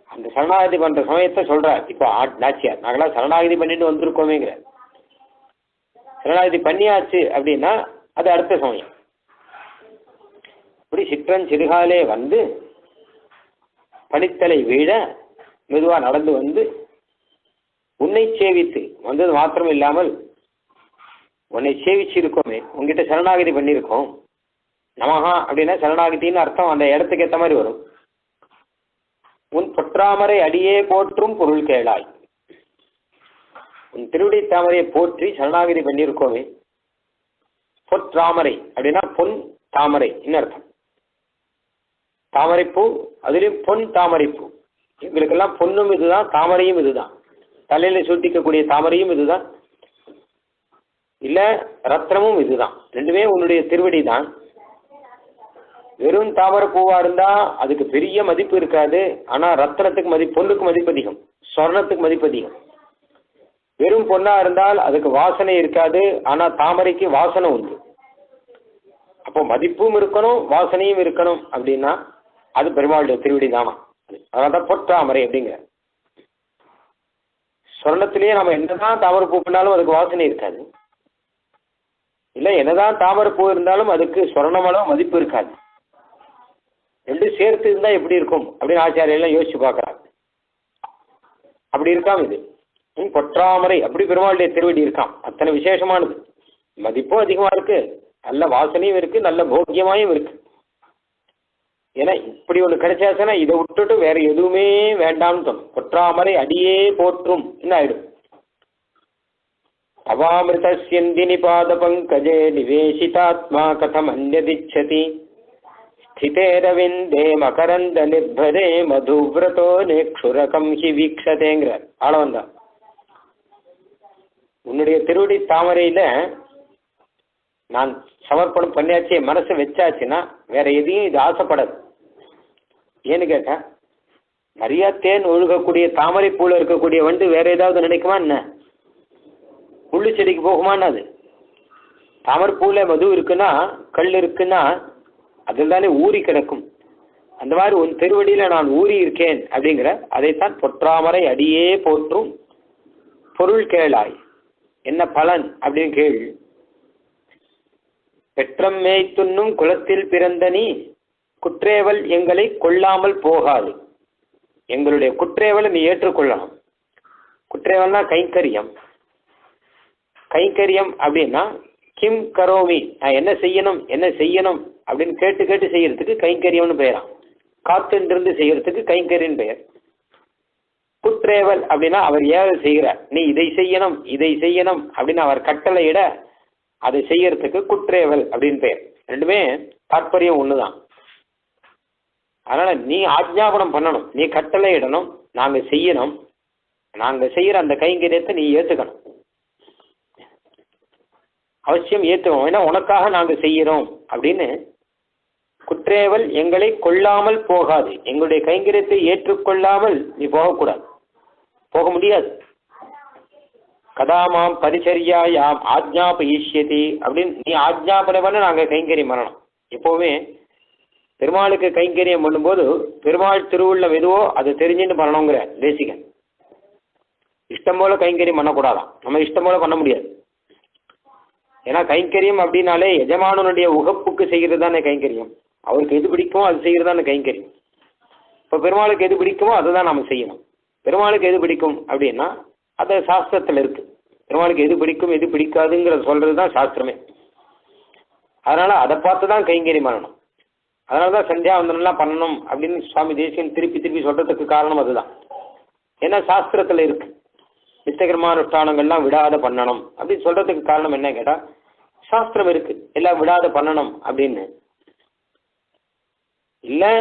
அந்த சரணாகதி பண்ற சமயத்தை சொல்றார் இப்போ நாச்சியார். நாங்களாம் சரணாகதி பண்ணிட்டு வந்திருக்கோமேங்கிற. சரணாகதி பண்ணியாச்சு அப்படின்னா அது அடுத்த சமயம். இப்படி சிற்றஞ்சிறுகாலே வந்து பனித்தலை வீழ மெதுவா நடந்து வந்து உன்னை சேவித்து வந்தது மாத்திரம் இல்லாமல் உன்னை சேவிச்சு இருக்கோமே, உங்ககிட்ட சரணாகதி பண்ணியிருக்கோம். நமஹா அப்படின்னா சரணாகதின்னு அர்த்தம் அந்த இடத்துக்கு ஏற்ற மாதிரி வரும். உன் பொற்றாமரை அடியே போற்றும் பொருள் கேளாய், உன் திருவடி தாமரையை போற்றி சரணாகதி பண்ணியிருக்கோமே. பொற்றாமரை அப்படின்னா பொன் தாமரை அர்த்தம். தாமரைப்பூ, அதுலேயும் பொன் தாமரைப்பூ. எங்களுக்கெல்லாம் பொண்ணும் இதுதான், தாமரையும் இதுதான். தலையில சூட்டிக்கக்கூடிய தாமரையும் இதுதான். இல்லை ரத்னமும் இதுதான், ரெண்டுமே உன்னுடைய திருவடி தான். வெறும் தாமரை பூவா இருந்தா அதுக்கு பெரிய மதிப்பு இருக்காது. ஆனா ரத்னத்துக்கு மதிப்பு, பொண்ணுக்கு மதிப்பு அதிகம், சொர்ணத்துக்கு மதிப்பு அதிகம். வெறும் பொண்ணா இருந்தால் அதுக்கு வாசனை இருக்காது, ஆனா தாமரைக்கு வாசனை உண்டு. அப்போ மதிப்பும் இருக்கணும் வாசனையும் இருக்கணும் அப்படின்னா அது பெருமாளுடைய திருவடி தானா. அதான் பொற்றாமரை அப்படிங்கிற. சொர்ணத்திலேயே நம்ம என்னதான் தாமரை பூ பண்ணாலும் அதுக்கு வாசனை இருக்காது, இல்லை என்னதான் தாமரை பூ இருந்தாலும் அதுக்கு சொர்ணமளவு மதிப்பு இருக்காது. ரெண்டும் சேர்த்து இருந்தா எப்படி இருக்கும் அப்படின்னு ஆச்சாரியெல்லாம் யோசிச்சு பார்க்கறாங்க. அப்படி இருக்காம இது பொற்றாமரை அப்படி பெருமாளுடைய திருவடி இருக்காம். அத்தனை விசேஷமானது, மதிப்பும் அதிகமா இருக்கு, நல்ல வாசனையும் இருக்கு, நல்ல போக்கியமாயும் இருக்கு. ஏன்னா இப்படி ஒன்று கிடைச்சாச்சுன்னா இதை விட்டுட்டு வேற எதுவுமே வேண்டாம்னு தோணும். பொற்றாமரை அடியே போற்றும் என்ன ஆயிடும். அவாமிருதஸ்யந்தினி பாத பங்கஜே நிவேசிதாத்மா கதம் அந்யதிச்சதி ஸ்திதேரவிந்தே மகரந்த நிர்பதே மதுவிரதோ நேக்ஷுரகம் ஹி வீக்ஷதேங்கிறார் ஆளவந்தான். உன்னுடைய திருவடி தாமரையில நான் சமர்ப்பணம் பண்ணியாச்சு, மனசை வச்சாச்சுன்னா வேற எதையும் இது ஆசைப்படாது. ஏன்னு கேட்டா நிறைய தேன் ஒழுகக்கூடிய தாமரை பூல இருக்கக்கூடிய வண்டு வேற ஏதாவது நினைக்குமா என்ன? முள்ளு செடிக்கு போகுமான்னு? அது தாமரை பூல மது இருக்குன்னா கல் இருக்குன்னா அதில் தானே ஊறி கிடக்கும். அந்த மாதிரி உன் திருவடியில நான் ஊறி இருக்கேன் அப்படிங்கிற அதைத்தான் பொற்றாமரை அடியே போற்றும் பொருள் கேளாய். என்ன பலன் அப்படின்னு கேள். பெற்றம் மேய்த்துண்ணும் குலத்தில் பிறந்த நீ குற்றேவல் எங்களை கொள்ளாமல் போகாது. எங்களுடைய குற்றேவலை நீ ஏற்றுக்கொள்ளணும். குற்றேவல்னா கைங்கரியம். கைங்கரியம் அப்படின்னா கிம் கரோமி, நான் என்ன செய்யணும் என்ன செய்யணும் அப்படின்னு கேட்டு கேட்டு செய்யறதுக்கு கைங்கரியம்னு பெயராம். காத்துன்றிருந்து செய்யறதுக்கு கைங்கரியன்னு பெயர். குற்றேவல் அப்படின்னா அவர் ஏவல் செய்கிறார், நீ இதை செய்யணும் இதை செய்யணும் அப்படின்னு அவர் கட்டளையிட அதை செய்யறதுக்கு குற்றேவல் அப்படின்னு பெயர். ரெண்டுமே தாற்பயம் ஒண்ணுதான். அதனால நீ ஆஜ்ஞாபனம் பண்ணணும், நீ கட்டளை இடணும், நாங்க செய்யணும். நாங்க செய்யற அந்த கைங்கரியத்தை நீ ஏத்துக்கணும், அவசியம் ஏத்துக்கணும். ஏன்னா உனக்காக நாங்க செய்யறோம் அப்படின்னு. குற்றேவல் எங்களை கொள்ளாமல் போகாது, எங்களுடைய கைங்கரியத்தை ஏற்றுக்கொள்ளாமல் நீ போகக்கூடாது, போக முடியாது. கதாமாம் பரிச்சரியாயாம் ஆஜ்ஞாபயிஷ்யதி அப்படின்னு நீ ஆஜ்ஞாபனை பண்ண நாங்கள் கைங்கரியம் பண்ணணும். எப்போவுமே பெருமாளுக்கு கைங்கரியம் பண்ணும்போது பெருமாள் திருவுள்ளம் எதுவோ அதை தெரிஞ்சுட்டு பண்ணணுங்கிற தேசிகன். இஷ்டம் போல கைங்கரியம் பண்ணக்கூடாதான், நம்ம இஷ்டம் போல பண்ண முடியாது. ஏன்னா கைங்கரியம் அப்படின்னாலே எஜமானனுடைய உகப்புக்கு செய்கிறது தானே கைங்கரியம். அவருக்கு எது பிடிக்குமோ அது செய்கிறது தானே கைங்கரியம். இப்போ பெருமாளுக்கு எது பிடிக்குமோ அதை தான் நம்ம செய்யணும். பெருமாளுக்கு எது பிடிக்கும் அப்படின்னா அது சாஸ்திரத்தில் இருக்கு. பெருமாளுக்கு எது பிடிக்கும் எது பிடிக்காதுங்கிறத சொல்றது தான் சாஸ்திரமே. அதனால அதை பார்த்து தான் கைங்கரியம் பண்ணணும். அதனால தான் சந்தியாவந்தனம்லாம் பண்ணணும் அப்படின்னு சுவாமி தேசிகன் திருப்பி திருப்பி சொல்றதுக்கு காரணம் அதுதான். ஏன்னா சாஸ்திரத்தில் இருக்கு, நித்தியகர்மானுஷ்டானங்கள்லாம் விடாத பண்ணணும் அப்படின்னு சொல்றதுக்கு காரணம் என்ன கேட்டா சாஸ்திரம் இருக்கு, எல்லாம் விடாத பண்ணணும் அப்படின்னு. இல்லை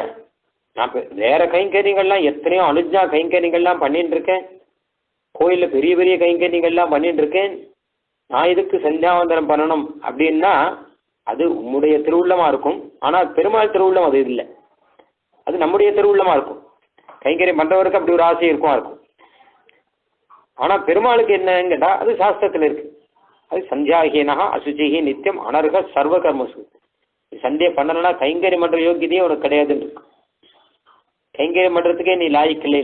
நான் வேற கைங்கரியங்கள்லாம் எத்தனையோ அனுஜா கைங்கரியங்கள்லாம் பண்ணிட்டு இருக்கேன், கோயிலில் பெரிய பெரிய கைங்கரியங்கள்லாம் பண்ணிட்டு இருக்கேன், நான் இதுக்கு சந்தியாவந்தனம் பண்ணணும் அப்படின்னா அது உம்முடைய திருவுள்ளமா இருக்கும். ஆனால் பெருமாள் திருவுள்ளம் அது இல்லை, அது நம்முடைய திருவுள்ளமா இருக்கும். கைங்கரியம் பண்றவருக்கு அப்படி ஒரு ஆசை இருக்கும். ஆனால் பெருமாளுக்கு என்னன்னு கேட்டால் அது சாஸ்திரத்தில் இருக்கு. அது சந்தியாகீனா அசுச்சிகி நித்தியம் அனர்க சர்வ கர்மசு. சந்தியை பண்ணலன்னா கைங்கரியம் பண்ற யோகியதையே உனக்கு கிடையாதுன்னு இருக்கு. கைங்கரியம் பண்றதுக்கே நீ லாய்க்கில்லை.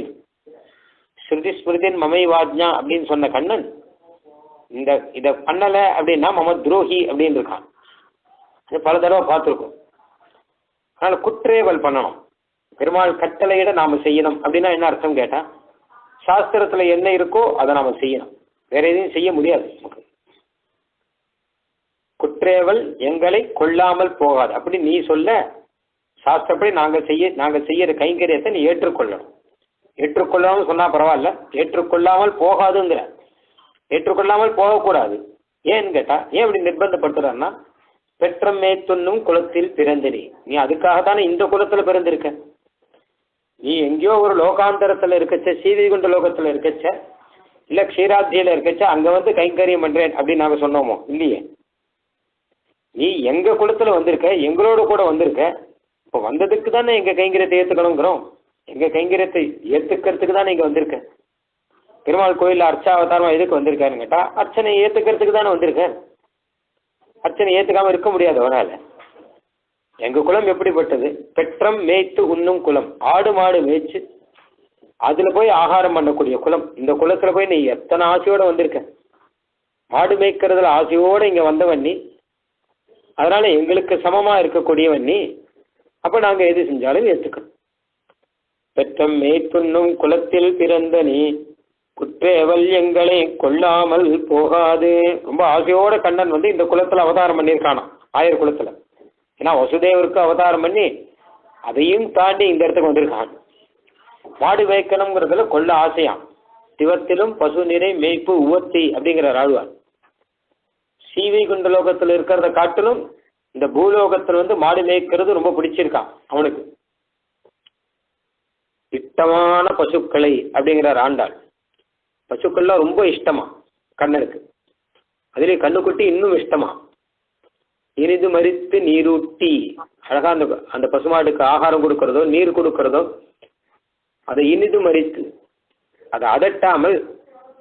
ஸ்ருதி ஸ்மிருதின் மமை வாஜ்ஞா அப்படின்னு சொன்ன கண்ணன் இதை பண்ணலை அப்படின்னா மம துரோகி அப்படின்னு இருக்கான். பல தடவை பார்த்துருக்கோம். அதனால குற்றேவல் பண்ணணும், பெருமாள் கட்டளையிட நாம செய்யணும் அப்படின்னா என்ன அர்த்தம் கேட்டா சாஸ்திரத்துல என்ன இருக்கோ அதை நாம செய்யணும், வேற எதையும் செய்ய முடியாது. குற்றேவல் எங்களை கொள்ளாமல் போகாது அப்படி நீ சொல்ல சாஸ்திரப்படி நாங்கள் செய்யற கைங்கரியத்தை நீ ஏற்றுக்கொள்ளணும். ஏற்றுக்கொள்ளாமல் சொன்னா பரவாயில்ல, ஏற்றுக்கொள்ளாமல் போகாதுங்கிற. ஏற்றுக்கொள்ளாமல் போகக்கூடாது. ஏன்னு கேட்டா ஏன் இப்படி நிர்பந்தப்படுத்துறான்னா பெற்றம் மேத்துண்ணும் குலத்தில் பிறந்தினி, நீ அதுக்காகத்தானே இந்த குலத்துல பிறந்திருக்க. நீ எங்கேயோ ஒரு லோகாந்தரத்துல இருக்கச்ச, சீதைகுண்ட லோகத்துல இருக்கச்ச இல்லை க்ஷீராப்தியில் இருக்கச்சா அங்கே வந்து கைங்கரியம் பண்ணுறேன் அப்படின்னு நாங்கள் சொன்னோமோ? இல்லையே. நீ எங்கள் குலத்தில் வந்திருக்க, எங்களோட கூட வந்திருக்க. இப்போ வந்ததுக்கு தானே எங்கள் கைங்கரியத்தை ஏற்றுக்கணுங்கிறோம். எங்கள் கைங்கரியத்தை ஏற்றுக்கிறதுக்கு தானே இங்கே வந்திருக்க. பெருமாள் கோயிலில் அர்ச்சாவதாரமாக எதுக்கு வந்திருக்காருன்னு கேட்டால் அர்ச்சனை ஏற்றுக்கிறதுக்கு தானே வந்திருக்கார். அர்ச்சனை ஏற்றுக்காமல் இருக்க முடியாது அவரால். எங்கள் குலம் எப்படிப்பட்டது? பெற்றம் மேய்த்து உண்ணும் குலம். ஆடு மாடு மேய்ச்சு அதில் போய் ஆகாரம் பண்ணக்கூடிய குலம். இந்த குலத்தில் போய் நீ எத்தனை ஆசையோடு வந்திருக்க. மாடு மேய்க்கிறதுல ஆசையோடு இங்கே வந்தவன் நீ. அதனால் எங்களுக்கு சமமாக இருக்கக்கூடியவன் நீ. அப்போ நாங்கள் எது செஞ்சாலும் ஏற்றுக்கணும். பெற்றம் மேய்த்துண்ணும் குலத்தில் பிறந்த நீ குற்றேவல் எங்களை கொல்லாமல் போகாது. ரொம்ப ஆசையோட கண்ணன் வந்து இந்த குலத்தில் அவதாரம் பண்ணியிருக்கானா, ஆயர் குலத்தில். ஏன்னா வசுதேவருக்கு அவதாரம் பண்ணி அதையும் தாண்டி இந்த இடத்துக்கு வந்திருக்கான். மாடு மேய்க்கணுங்கிறதுல கொள்ள ஆசையாம். சிவத்திலும் பசு நிறை மேய்ப்பு உவத்தி அப்படிங்கிற ஆழ்வார். சீவை குண்ட லோகத்தில் இருக்கிறத காட்டிலும் இந்த பூலோகத்தில் வந்து மாடு மேய்க்கிறது ரொம்ப பிடிச்சிருக்கான் அவனுக்கு. இஷ்டமான பசுக்களை அப்படிங்கிறார் ஆண்டாள். பசுக்கள்லாம் ரொம்ப இஷ்டமா கண்ணனுக்கு. அதிலே கண்ணுக்குட்டி இன்னும் இஷ்டமா. இனிது மறித்து நீரூட்டி, அழகா அந்த பசுமாட்டுக்கு ஆகாரம் கொடுக்கறதோ நீர் கொடுக்கறதோ அதை இனிது மறித்து, அதை அதட்டாமல்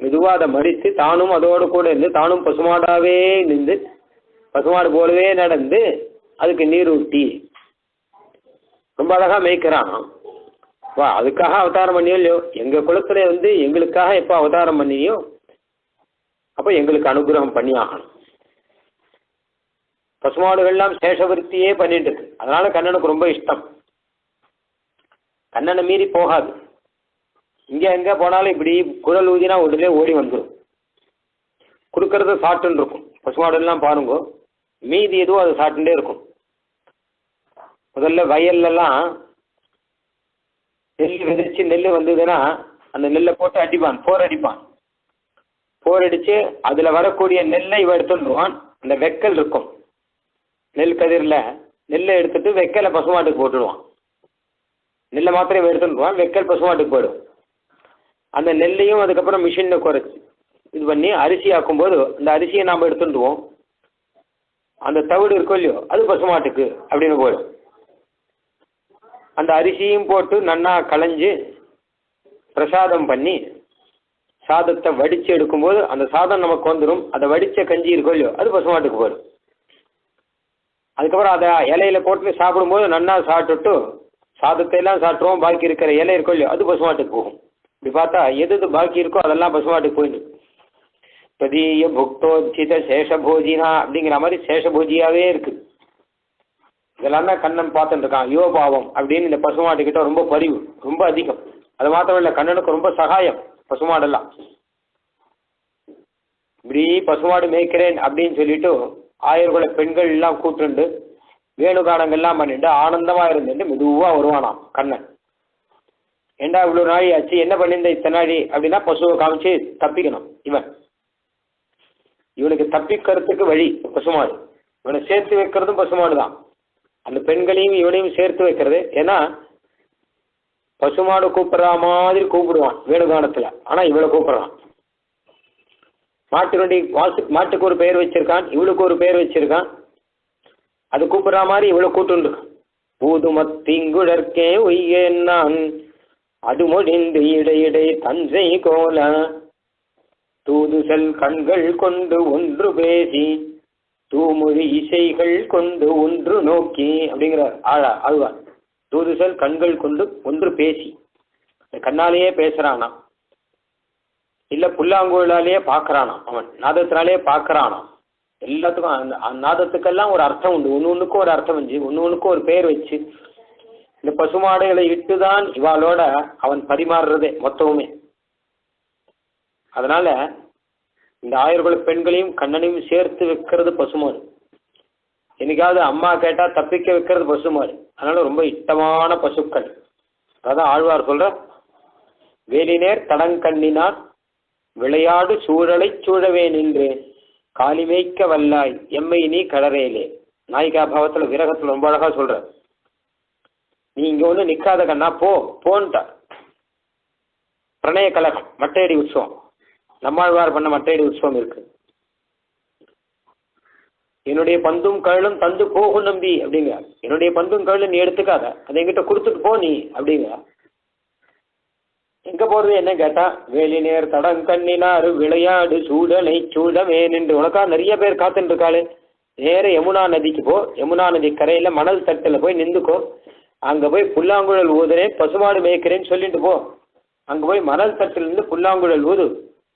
மெதுவாக அதை மறித்து தானும் அதோடு கூட இருந்து தானும் பசுமாடாவே நின்று பசுமாடு போலவே நடந்து அதுக்கு நீர் ஊட்டி ரொம்ப அழகா மேய்க்கிறான். வா, அதுக்காக அவதாரம் பண்ணியோ இல்லையோ, எங்கள் குலத்துல வந்து எங்களுக்காக எப்போ அவதாரம் பண்ணியோ அப்போ எங்களுக்கு அனுகிரகம் பண்ணி ஆகணும். பசுமாடுகள்லாம் சேஷவருத்தியே பண்ணிட்டு இருக்கு. அதனால கண்ணனுக்கு ரொம்ப இஷ்டம். கண்ணனை மீறி போகாது. இங்கே எங்கே போனாலும் இப்படி குழல் ஊதினா உடனே ஓடி வந்துடும். கொடுக்கறது சாட்டுன்னு இருக்கும். பசுமாடுலாம் பாருங்க, மீதி எதுவும் அது சாட்டுட்டே இருக்கும். முதல்ல வயல்லலாம் நெல் விதைச்சு நெல் வந்ததுன்னா அந்த நெல்லை போட்டு அடிப்பான், போர் அடிப்பான். போர் அடித்து அதில் வரக்கூடிய நெல்லை இவன் எடுத்துடுவான். அந்த வெக்கல் இருக்கும் நெல் கதிரில், நெல்லை எடுத்துட்டு வெக்கலை பசுமாட்டுக்கு போட்டுடுவான். நெல்லை மாத்திரம் இவன் எடுத்துடுவான், வெக்கல் பசுமாட்டுக்கு போயிடும். அந்த நெல்லையும் அதுக்கப்புறம் மிஷினில் குறைச்சி இது பண்ணி அரிசி ஆக்கும்போது அந்த அரிசியை நாம் எடுத்துட்டுவோம். அந்த தவிடு இருக்கோ இல்லையோ அது பசுமாட்டுக்கு அப்படின்னு போயிடும். அந்த அரிசியும் போட்டு நன்னா களைஞ்சு பிரசாதம் பண்ணி சாதத்தை வடித்து எடுக்கும்போது அந்த சாதம் நமக்கு வந்துடும். அதை வடித்த கஞ்சி இருக்கோ இல்லையோ அது பசுமாட்டுக்கு போயிடும். அதுக்கப்புறம் அதை இலையில போட்டு சாப்பிடும்போது நன்னா சாப்பிட்டுட்டு சாதத்தை எல்லாம் சாப்பிட்ருவோம். பாக்கி இருக்கிற இலை இருக்கோ இல்லையோ அது பசுமாட்டுக்கு போகும். இப்படி பார்த்தா எது பாக்கி இருக்கோ அதெல்லாம் பசுமாட்டுக்கு போயிடும். பிரதீய புக்தோச்சித சேஷபோஜினா அப்படிங்கிற மாதிரி சேஷபோஜியாவே இருக்கு. இதெல்லாம் தான் கண்ணன் பார்த்துட்டு இருக்கான். யோ பாவம் அப்படின்னு இந்த பசுமாட்டுக்கிட்ட ரொம்ப பரிவு ரொம்ப அதிகம். அது மாத்திரம் இல்லை, கண்ணனுக்கு ரொம்ப சகாயம் பசுமாடெல்லாம். இப்படி பசுமாடு மேய்க்கிறேன் அப்படின்னு சொல்லிட்டு ஆயர்குல பெண்கள் எல்லாம் கூட்டுண்டு வேணுகானங்கள்லாம் பண்ணிட்டு ஆனந்தமா இருந்துட்டு மெதுவாக வருவானாம் கண்ணன். ஏண்டா இவ்வளோ நாளி ஆச்சு, என்ன பண்ணியிருந்த இத்தனை நாளி அப்படின்னா பசுவை காமிச்சு தப்பிக்கணும். இவனுக்கு தப்பிக்கிறதுக்கு வழி பசுமாடு. இவனை சேர்த்து வைக்கிறதும் பசுமாடு தான். அந்த பெண்களையும் இவனையும் சேர்த்து வைக்கிறது. ஏன்னா பசுமாடு கூப்பிட்ற மாதிரி கூப்பிடுவான் வேணுகானத்தில், ஆனால் இவளை கூப்பிட்றான். மாட்டுக்கு ஒரு பெயர் வச்சிருக்கான், இவளுக்கு ஒரு பெயர் வச்சிருக்கான். அது கூப்பிட்ற மாதிரி இவளை கூட்டுருக்கான். ஊதுமத்திங்குழற்கே ஒய்யேன் நான் அடுமொழிந்து இடையிடை தஞ்சை கோல தூதுசல் கண்கள் கொண்டு ஒன்று பேசி தூமொழி இசைகள் கொண்டு ஒன்று நோக்கி அப்படிங்கிறார் ஆழ்வார். தூதுசல் கண்கள் கொண்டு ஒன்று பேசி, கண்ணாலேயே பேசுறானா இல்ல புல்லாங்குழலாலேயே பார்க்கறானா, அவன் நாதத்தினாலேயே பார்க்கறானா. எல்லாத்துக்கும் அந்த நாதத்துக்கெல்லாம் ஒரு அர்த்தம் உண்டு. ஒன்றுக்கும் ஒரு அர்த்தம் வச்சு ஒன்றுக்கும் ஒரு பெயர் வச்சு இந்த பசுமாடுகளை இட்டுதான் இவாளோட அவன் பரிமாறுறதே மொத்தமுமே. அதனால இந்த ஆயர்குல பெண்களையும் கண்ணனையும் சேர்த்து வைக்கிறது பசுமாடு. என்னைக்காவது அம்மா கேட்டா தப்பிக்க வைக்கிறது பசுமாடு. அதனால ரொம்ப இஷ்டமான பசுக்கள். அதான் ஆழ்வார் சொல்ற, வேலினேர் தடங்கண்ணினார் விளையாடு சூழலை சூழவே நின்று காலிமேய்க்க வல்லாய் எம்மை நீ கடறேலே. நாயிகா பாவத்துல விரகத்துல ரொம்ப அழகா சொல்ற, நீ இங்க ஒண்ணு நிக்காத கண்ணா, போன்ட்டார். பிரணய கலகம் மட்டையடி உற்சவம் நம்மாழ்வார் பண்ண மட்டையடி உற்சவம் இருக்கு. என்னுடைய பந்தும் கழலும் தந்து போகும் நம்பி அப்படிங்க. என்னுடைய பந்தும் கழலும் நீ எடுத்துக்காத, அதை என்கிட்ட கொடுத்துட்டு போ நீ அப்படிங்க. எங்க போறது என்ன கேட்டா, வேலி நேர் தடங்கண்ணினார் விளையாடு சூடலை சூடமே நின்று, உனக்கா நிறைய பேர் காத்துட்டு இருக்காளே, நேர யமுனா நதிக்கு போ, யமுனா நதி கரையில மணல் தட்டுல போய் நின்றுக்கோ, அங்க போய் புல்லாங்குழல் ஊதுறேன் பசுமாடு மேய்க்கிறேன்னு சொல்லிட்டு போ, அங்க போய் மணல் தட்டில இருந்து புல்லாங்குழல் ஊது.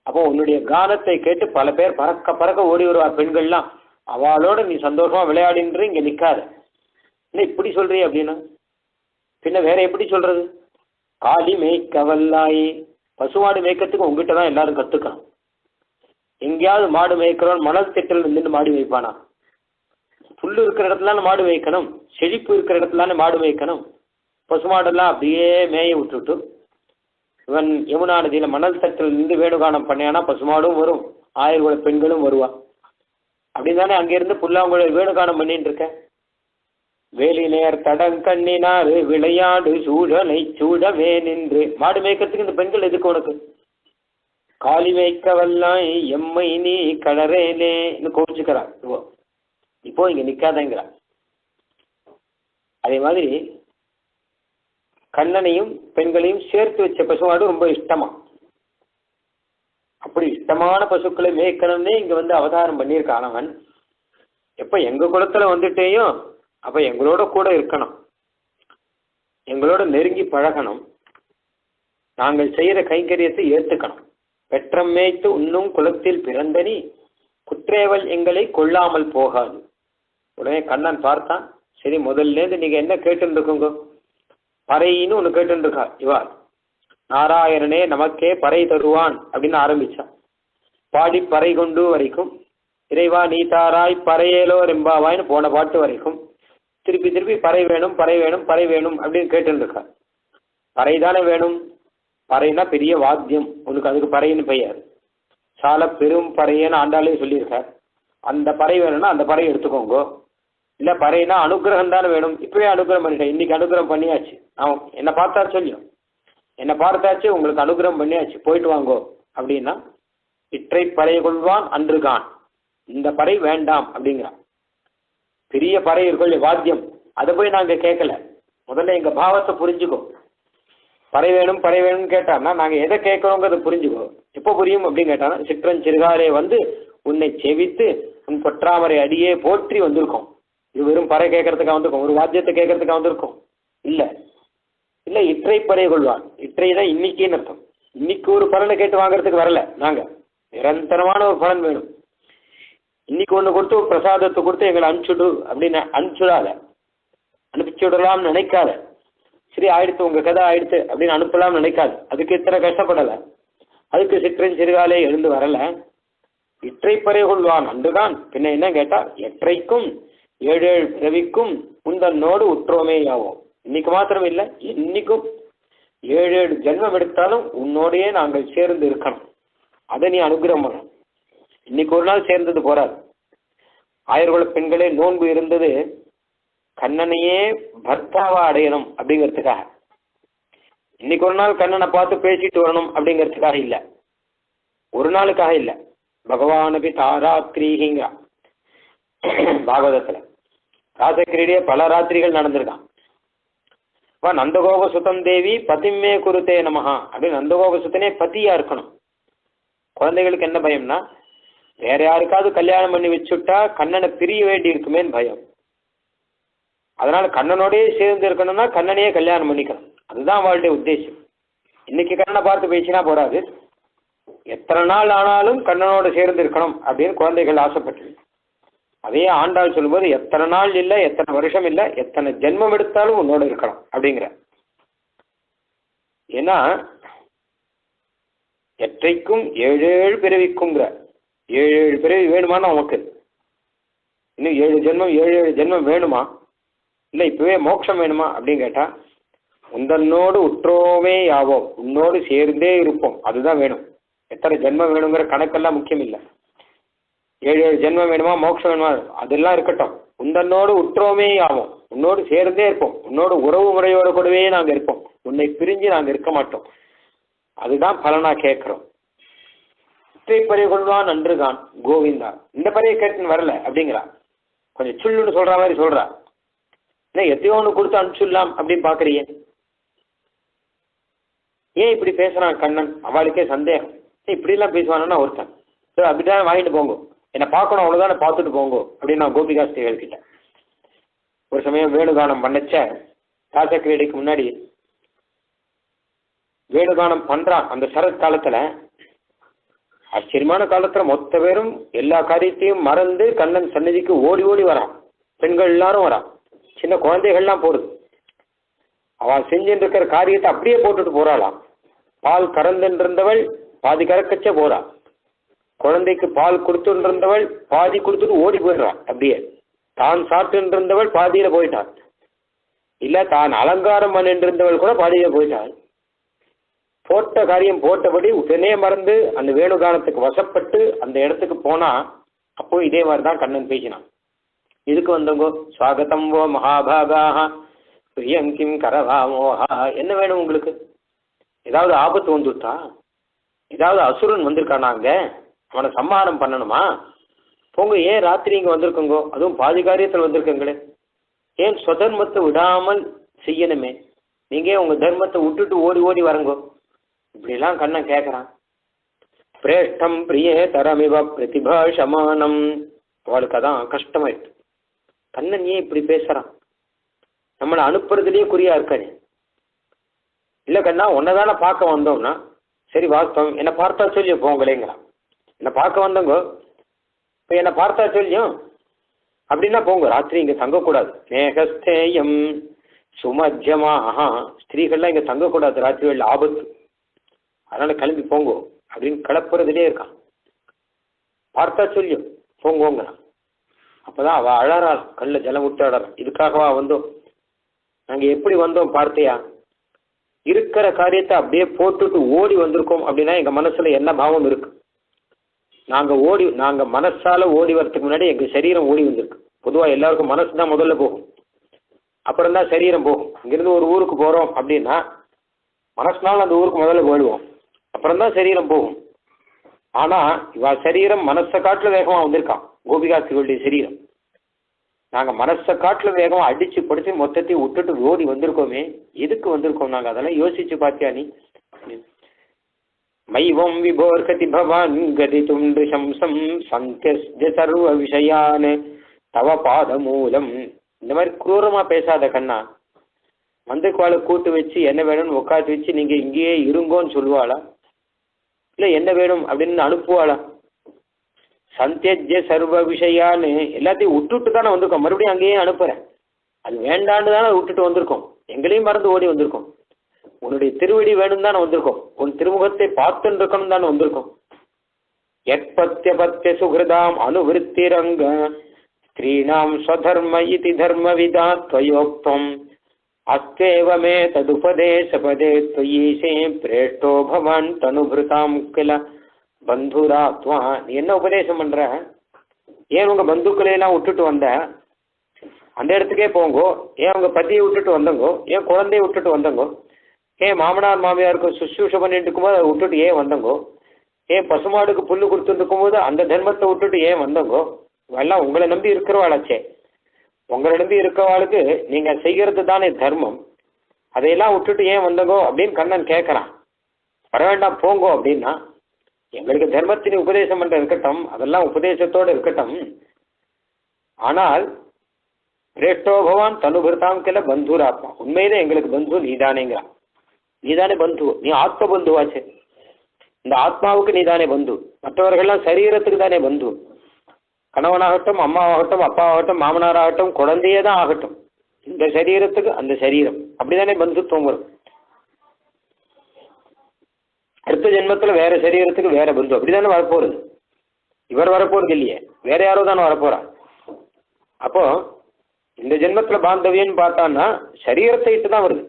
அப்போ உன்னுடைய கானத்தை கேட்டு பல பேர் பறக்க பறக்க ஓடி வருவார் பெண்கள்லாம். அவளோட நீ சந்தோஷமா விளையாடின்று இங்க நிக்காத. என்ன இப்படி சொல்றீ அப்படின்னா பின்ன வேற எப்படி சொல்றது? காளி மேய்க்கவல்லாயே, பசுமாடு மேய்க்கிறதுக்கு உங்ககிட்ட தான் எல்லாரும் கத்துக்கணும். எங்கேயாவது மாடு மேய்க்கிறோம் மணல் திட்டில் நின்று மாடு மேய்ப்பானா? புல்லு இருக்கிற இடத்துல மாடு மேய்க்கணும், செழிப்பு இருக்கிற இடத்துல மாடு மேய்க்கணும். பசுமாடெல்லாம் அப்படியே மேய விட்டுட்டு இவன் யமுனா நதியில மணல் தட்டில் நின்று வேணுகானம் பண்ணியானா பசுமாடும் வரும், ஆயிரம் பெண்களும் வருவா. அப்படின்னு தானே அங்கிருந்து புல்லாங்குழல் வேணுகானம் பண்ணிட்டு இருக்க. வேலி நேர் தடங்கண்ணினாரு விளையாடு சூழலை சூடவே நின்று, மாடு மேய்க்கிறதுக்கு இந்த பெண்கள் எதுக்கு உனக்கு? காளி மேய்க்கவல்லாய் எம்மை நீ கலரேனேன்னு கோவிச்சுக்கிறார். இப்போ இங்க நிக்காதங்கிறார். அதே மாதிரி கண்ணனையும் பெண்களையும் சேர்த்து வச்ச பசுமாடு ரொம்ப இஷ்டமா. அப்படி இஷ்டமான பசுக்களை மேய்க்கணும்னே இங்க வந்து அவதாரம் பண்ணியிருக்கான் அவன். எப்ப எங்க குலத்துல வந்துட்டேயோ அப்ப எங்களோட கூட இருக்கணும், எங்களோட நெருங்கி பழகணும், நாங்கள் செய்யற கைங்கரியத்தை ஏத்துக்கணும். பெற்றம் மேய்த்து உன்னும் குலத்தில் பிறந்தனி குற்றேவல் எங்களை கொள்ளாமல் போகாது. உடனே கண்ணன் பார்த்தான். சரி, முதல்ல இருந்து நீங்க என்ன கேட்டு இருக்குங்க? பறையின்னு ஒண்ணு கேட்டு இருக்கா இவா. நாராயணனே நமக்கே பறை தருவான் அப்படின்னு ஆரம்பிச்சான். பாடி பறை கொண்டு வரைக்கும், இறைவா நீ தாராய் பறையேலோ ரெம்பாவாய்னு போன பாட்டு வரைக்கும் திருப்பி திருப்பி பறை வேணும் பறை வேணும் பறை வேணும் அப்படின்னு கேட்டு இருக்கா. பறை தானே வேணும். பறைனா பெரிய வாத்தியம், உனக்கு அதுக்கு பறைன்னு பெயர். சால பெரும் பறையன்னு ஆண்டாலே சொல்லியிருக்கார். அந்த பறை வேணும்னா அந்த பறை எடுத்துக்கோங்க. இல்ல பறைனா அனுகிரகம் தானே வேணும். இப்பவே அனுகிரகம் பண்ணிட்டேன், இன்னைக்கு அனுகிரகம் பண்ணியாச்சு. அவன் என்ன பார்த்தா சொல்லியும், என்னை பார்த்தாச்சு, உங்களுக்கு அனுகிரகம் பண்ணியாச்சு, போயிட்டு வாங்கோ அப்படின்னா இற்றை பறை கொள்வான் அன்றுகான், இந்த பறை வேண்டாம் அப்படிங்கிறான். பெரிய பறை இருக்கொள்ள வாத்தியம், அதை போய் நாங்க கேட்கல. முதல்ல எங்க பாவத்தை புரிஞ்சுக்கோ. பறை வேணும் பறை வேணும்னு கேட்டான்னா நாங்க எதை கேட்கறோங்கிறத புரிஞ்சுக்கோ. எப்போ புரியும் அப்படின்னு கேட்டானா, சிற்றன் சிறுகாலே வந்து உன்னை செவித்து உன் பொற்றாமரை அடியே போற்றி வந்திருக்கோம். இது வெறும் பறை கேட்கறதுக்காக வந்திருக்கோம், ஒரு வாத்தியத்தை கேட்கறதுக்காக வந்திருக்கோம் இல்ல. இல்ல இற்றை பறை கொள்வான், இற்றைதான் இன்னைக்குன்னு அர்த்தம். இன்னைக்கு ஒரு பலனை கேட்டு வாங்குறதுக்கு வரல நாங்க, நிரந்தரமான ஒரு பலன் வேணும். இன்னைக்கு ஒண்ணு கொடுத்து ஒரு பிரசாதத்தை கொடுத்து எங்களை அனுப்பிச்சுடு அப்படின்னு அனுப்பிச்சுடாத, அனுப்பிச்சு விடலாம்னு நினைக்காத. சரி ஆயிடுத்து உங்க கதை ஆயிடுத்து அப்படின்னு அனுப்பலாம்னு நினைக்காது. அதுக்கு இத்தனை கஷ்டப்படல, அதுக்கு சிற்றன் சிறுகாலே எழுந்து வரல. இற்றை பறை கொள்வான் அன்றுதான், பின்ன என்ன கேட்டா எற்றைக்கும் 7 பிறவிக்கும் உந்தன்னோடு உற்றோமே யாவோம். இன்னைக்கு மாத்திரம் இல்லை, இன்னைக்கும் 7 ஜென்மம் எடுத்தாலும் உன்னோடையே நாங்கள் சேர்ந்து இருக்கணும். அதை நீ அனுகிரகம் பண்ணணும். இன்னைக்கு ஒரு நாள் சேர்ந்தது போறாது. ஆயிரகுல பெண்களே நோன்பு இருந்தது கண்ணனையே பர்த்தாவா அடையணும் அப்படிங்கிறதுக்காக. இன்னைக்கு ஒரு நாள் கண்ணனை பார்த்து பேசிட்டு வரணும் அப்படிங்கிறதுக்காக இல்லை, ஒரு நாளுக்காக இல்லை. பகவானபி தாராத்திரிங்க பாகவதத்துல ராசக்கிரீடியே பல ராத்திரிகள் நடந்திருக்கான். நந்தகோப சுதம் தேவி பதிமே குருத்தே நமஹா அப்படின்னு நந்தகோப சுத்தனே பத்தியா இருக்கணும். குழந்தைகளுக்கு என்ன பயம்னா, வேற யாருக்காவது கல்யாணம் பண்ணி வச்சுட்டா கண்ணனை பிரிய வேண்டி இருக்குமேன்னு பயம். அதனால கண்ணனோடய சேர்ந்து இருக்கணும்னா கண்ணனையே கல்யாணம் பண்ணிக்கணும், அதுதான் அவளுடைய உத்தேசம். இன்னைக்கு கண்ணனை பார்த்து பேசினா போறாது, எத்தனை நாள் ஆனாலும் கண்ணனோட சேர்ந்து இருக்கணும் அப்படின்னு குழந்தைகள் ஆசைப்பட்டு. அதே ஆண்டாள் சொல்லும்போது எத்தனை நாள் இல்லை, எத்தனை வருஷம் இல்லை, எத்தனை ஜென்மம் எடுத்தாலும் உன்னோட இருக்கணும் அப்படிங்கிற. ஏன்னா எற்றைக்கும் 7 பிறவிக்குங்கிற, 7 பிறவி வேணுமான்னு உனக்கு இன்னும் 7 ஜென்மம் 7 ஜென்மம் வேணுமா? இல்லை இப்பவே மோட்சம் வேணுமா அப்படின்னு கேட்டா, உந்தன்னோடு உற்றோமே யாவோம், உன்னோடு சேர்ந்தே இருப்போம், அதுதான் வேணும். எத்தனை ஜென்மம் வேணுங்கிற கணக்கெல்லாம் முக்கியம் இல்லை. 7 ஜென்மம் வேணுமா, மோட்சம் வேணுமா, அதெல்லாம் இருக்கட்டும். உந்தன்னோடு உற்றோமே ஆவோம், உன்னோடு சேர்ந்தே இருப்போம், உன்னோடு உறவு முறையோடு கூடவே நாங்கள் இருப்போம், உன்னை பிரிஞ்சு நாங்கள் இருக்க மாட்டோம், அதுதான் பலனா கேட்கிறோம். மற்ற பறையை கொள்வான் நன்றுகான் கோவிந்தா. இந்த பறையை கேட்டுன்னு வரல அப்படிங்கிறா. கொஞ்சம் சுள்ளுன்னு சொல்ற மாதிரி சொல்றா. என்ன எத்தையோ ஒன்று கொடுத்து அனுப்பிச்சுடலாம் அப்படின்னு பாக்குறியே, ஏன் இப்படி பேசுறான் கண்ணன்? அவளுக்கே சந்தேகம். இப்படிலாம் பேசுவானா ஒருத்தன்? சரி அப்படிதான் வாங்கிட்டு போங்க, என்னை பார்க்கணும் அவ்வளோதானே, பார்த்துட்டு போங்க அப்படின்னு நான் கோபிகா ஸ்திரீகள் கிட்ட ஒரு சமயம் வேணுகானம் பண்ணச்ச ராசக்கிரீடைக்கு முன்னாடி வேணுகானம் பண்றான். அந்த சரத் காலத்துல ஆச்சரியமான காலத்துல மொத்த பேரும் எல்லா காரியத்தையும் மறந்து கண்ணன் சன்னதிக்கு ஓடி ஓடி வரான். பெண்கள் எல்லாரும் வரான், சின்ன குழந்தைகள்லாம் போடுது. அவள் செஞ்சுட்டு இருக்கிற காரியத்தை அப்படியே போட்டுட்டு போறாளாம். பால் கறந்துருந்தவள் பாதி கறக்கச்ச போறா, குழந்தைக்கு பால் கொடுத்துட்டு இருந்தவள் பாதி கொடுத்துட்டு ஓடி போயிடுறான். அப்படியே தான் சாப்பிட்டு இருந்தவள் பாதியில போயிட்டாள், இல்ல தான் அலங்காரம் பண்ணிட்டு இருந்தவள் கூட பாதியில போயிட்டாள். போட்ட காரியம் போட்டபடி உடனே மறந்து அந்த வேணுகானத்துக்கு வசப்பட்டு அந்த இடத்துக்கு போனா அப்போ இதே மாதிரிதான் கண்ணன் பேசினான். இதுக்கு வந்தவங்கோ ஸ்வாகதம் ஓ மகாபாகாக பிரியங்கிம் கரவாமோஹா. என்ன வேணும் உங்களுக்கு? ஏதாவது ஆபத்து வந்துட்டா? ஏதாவது அசுரன் வந்திருக்கானாங்க, அவனை சம்ஹாரம் பண்ணணுமா? போங்க, ஏன் ராத்திரி இங்கே வந்திருக்கோங்கோ, அதுவும் பாதி காரியத்தில் வந்திருக்கங்களே, ஏன் ஸ்வதர்மத்தை விடாமல் செய்யணுமே, நீங்கள் உங்கள் தர்மத்தை விட்டுட்டு ஓடி ஓடி வரங்கோ. இப்படிலாம் கண்ணன் கேட்குறான். பிரேஷ்டம் பிரியே தரமிவ பிரதிபா சமானம். அவளுக்கு அதான் கஷ்டமாயிட்டு. கண்ணன் ஏன் இப்படி பேசுகிறான்? நம்மளை அனுப்புறதுலேயே குறியா இருக்கானே. இல்லை கண்ணா, உன்னதானே பார்க்க வந்தோம்னா சரி வாஸ்தவம், என்னை பார்த்தா சொல்லி போங்களேங்கிறான். என்னை பார்க்க வந்தோங்கோ, இப்போ என்னை பார்த்தா சொல்லியும் அப்படின்னா போங்க, ராத்திரி இங்கே தங்கக்கூடாது. மேகஸ்தேயம் சுமஜ்யமாக, ஸ்திரீகள்லாம் இங்கே தங்கக்கூடாது, ராத்திரி வேலை ஆபத்து, அதனால கிளம்பி போங்கோ அப்படின்னு கிளப்புறதுலேயே இருக்கான். பார்த்தா சொல்லியும் போங்கோங்கிறான். அப்போதான் அவள் அழறாள், கண்ணில் ஜலம் விட்டு அழறான். இதுக்காகவா வந்தோம்? நாங்கள் எப்படி வந்தோம் பார்த்தியா? இருக்கிற காரியத்தை அப்படியே போட்டுட்டு ஓடி வந்திருக்கோம் அப்படின்னா எங்கள் மனசில் என்ன பாவம் இருக்கு? நாங்கள் மனசால ஓடி வரதுக்கு முன்னாடி எங்கள் சரீரம் ஓடி வந்திருக்கு. பொதுவாக எல்லாருக்கும் மனசு தான் முதல்ல போகும், அப்புறம் தான் சரீரம் போகும். இங்கிருந்து ஒரு ஊருக்கு போகிறோம் அப்படின்னா மனசுனால அந்த ஊருக்கு முதல்ல போயிடுவோம், அப்புறம் தான் சரீரம் போகும். ஆனால் இவ சரீரம் மனசை காட்டில் வேகமாக வந்திருக்கான். கோபிகாஸ்திரிகளுடைய சரீரம் நாங்கள் மனசை காட்டில் வேகமாக அடித்து படித்து மொத்தத்தையும் விட்டுட்டு ஓடி வந்திருக்கோமே, எதுக்கு வந்திருக்கோம் நாங்கள்? அதெல்லாம் யோசிச்சு பார்த்தியா நீ? மைவம் விபோர்கதி பவான் கதிதும் ரிஷம்சம் சந்திய சர்வ விஷயான் தவ பாத மூலம். இந்த மாதிரி குரூரமாக பேசாத கண்ணா. மந்திரக்குவாளை கூட்டு வச்சு என்ன வேணும்னு உட்காந்து வச்சு நீங்கள் இங்கேயே இருங்கோன்னு சொல்லுவாளா? இல்லை என்ன வேணும் அப்படின்னு அனுப்புவாளா? சந்திய சர்வ விஷயான்னு எல்லாத்தையும் விட்டுட்டு தானே வந்திருக்கோம், மறுபடியும் அங்கேயே அனுப்புகிறேன். அது வேண்டான்னு தானே விட்டுட்டு வந்திருக்கோம், எங்களையும் மறந்து ஓடி வந்திருக்கோம். உன்னுடைய திருவடி வேணும் தானே வந்திருக்கோம், உன் திருமுகத்தை பார்த்துன்னு இருக்கணும் தானே வந்திருக்கோம். எற்பத்திய பத்திய சுகிருதாம் அனுவிருத்திரங்க ஸ்திரீணாம் ஸ்வதர்ம இதி தர்மவிதா துவயோக்தம் அஸ்தேவமே ததுபதேசபதே துவயீசே பிரேஷ்டோ பவான் தனுபிருதாம் கில பந்துராத்வா. நீ என்ன உபதேசம் பண்ற? ஏன் உங்க பந்துக்களையெல்லாம் விட்டுட்டு வந்த? அந்த இடத்துக்கே போங்கோ. ஏன் உங்க பத்தியை விட்டுட்டு வந்தங்கோ? ஏன் குழந்தைய விட்டுட்டு வந்தங்கோ? ஏன் மாமனார் மாமியாருக்கு சுசூஷை பண்ணிட்டு இருக்கும்போது அதை விட்டுட்டு ஏன் வந்தங்கோ? ஏன் பசுமாடுக்கு புல்லு கொடுத்துட்டு இருக்கும்போது அந்த தர்மத்தை விட்டுட்டு ஏன் வந்தங்கோ? எல்லாம் உங்களை நம்பி இருக்கிறவாளாச்சே. உங்களை நம்பி இருக்கிறவாளுக்கு நீங்க செய்கிறது தானே தர்மம், அதையெல்லாம் விட்டுட்டு ஏன் வந்தங்கோ அப்படின்னு கண்ணன் கேட்கறான். வர வேண்டாம் போங்கோ அப்படின்னா, எங்களுக்கு தர்மத்தின் உபதேசம் பண்ற இருக்கட்டும், அதெல்லாம் உபதேசத்தோடு இருக்கட்டும். ஆனால் பிரேஷ்டோ பவான் தனுபிருதாம் கில பந்துராத்மா, உண்மையிலே எங்களுக்கு பந்து நீதானேங்கிறான். நீதானே பந்து, நீ ஆத்ம பந்துவாச்சு. இந்த ஆத்மாவுக்கு நீதானே பந்து, மற்றவர்கள்லாம் சரீரத்துக்கு தானே பந்து. கணவனாகட்டும், அம்மாவாகட்டும், அப்பாவாகட்டும், மாமனாராகட்டும், குழந்தையே தான் ஆகட்டும், இந்த சரீரத்துக்கு அந்த சரீரம் அப்படிதானே பந்துத்துவம் வரும். அடுத்த ஜென்மத்தில் வேற சரீரத்துக்கு வேற பந்து அப்படிதானே வரப்போறது. இவர் வரப்போறது இல்லையே, வேற யாரோ தானே வரப்போறா. அப்போ இந்த ஜென்மத்தில் பாந்தவியன்னு பார்த்தான்னா சரீரத்தை இட்டு தான் வருது.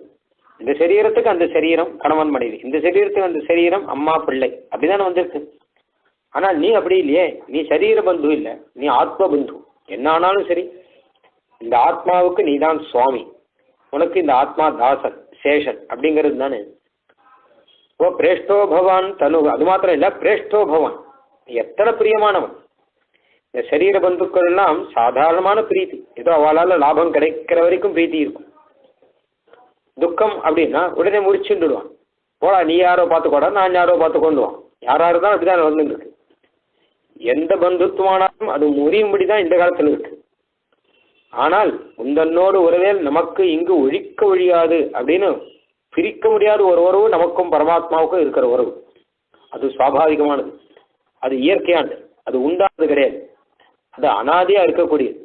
இந்த சரீரத்துக்கு அந்த சரீரம் கணவன் மனைவி, இந்த சரீரத்துக்கு அந்த சரீரம் அம்மா பிள்ளை அப்படிதானே வந்திருக்கு. ஆனால் நீ அப்படி இல்லையே, நீ சரீர பந்து இல்லை, நீ ஆத்ம பந்து. என்ன ஆனாலும் சரி, இந்த ஆத்மாவுக்கு நீ தான் சுவாமி, உனக்கு இந்த ஆத்மா தாசன் சேஷன் அப்படிங்கிறது தானே. ஓ பிரேஷ்டோ பவான் தனு, அது மாத்திரம் இல்லை, பிரேஷ்டோ பவான் எத்தனை பிரியமானவன். இந்த சரீர பந்துக்கள் எல்லாம் சாதாரணமான பிரீத்தி, ஏதோ அவளால் லாபம் கிடைக்கிற வரைக்கும் பிரீத்தி இருக்கும். துக்கம் அப்படின்னா உடனே முடிச்சுடுவான். போடா நீ யாரோ பார்த்துக்கோடா, நான் யாரோ பார்த்துக்கொண்டுவான். யாரா இருந்தாலும் அப்படிதான் வந்துருக்கு. எந்த பந்துத்துவமானாலும் அது முறியும்படி தான் இந்த காலத்தில் இருக்கு. ஆனால் உந்தன்னோடு உறவேல் நமக்கு இங்கு ஒழிக்க ஒழியாது அப்படின்னு பிரிக்க முடியாத ஒரு உறவு நமக்கும் பரமாத்மாவுக்கும் இருக்கிற உறவு. அது சுவாபாவிகமானது, அது இயற்கையானது, அது உண்டானது கிடையாது, அது அனாதியா இருக்கக்கூடியது.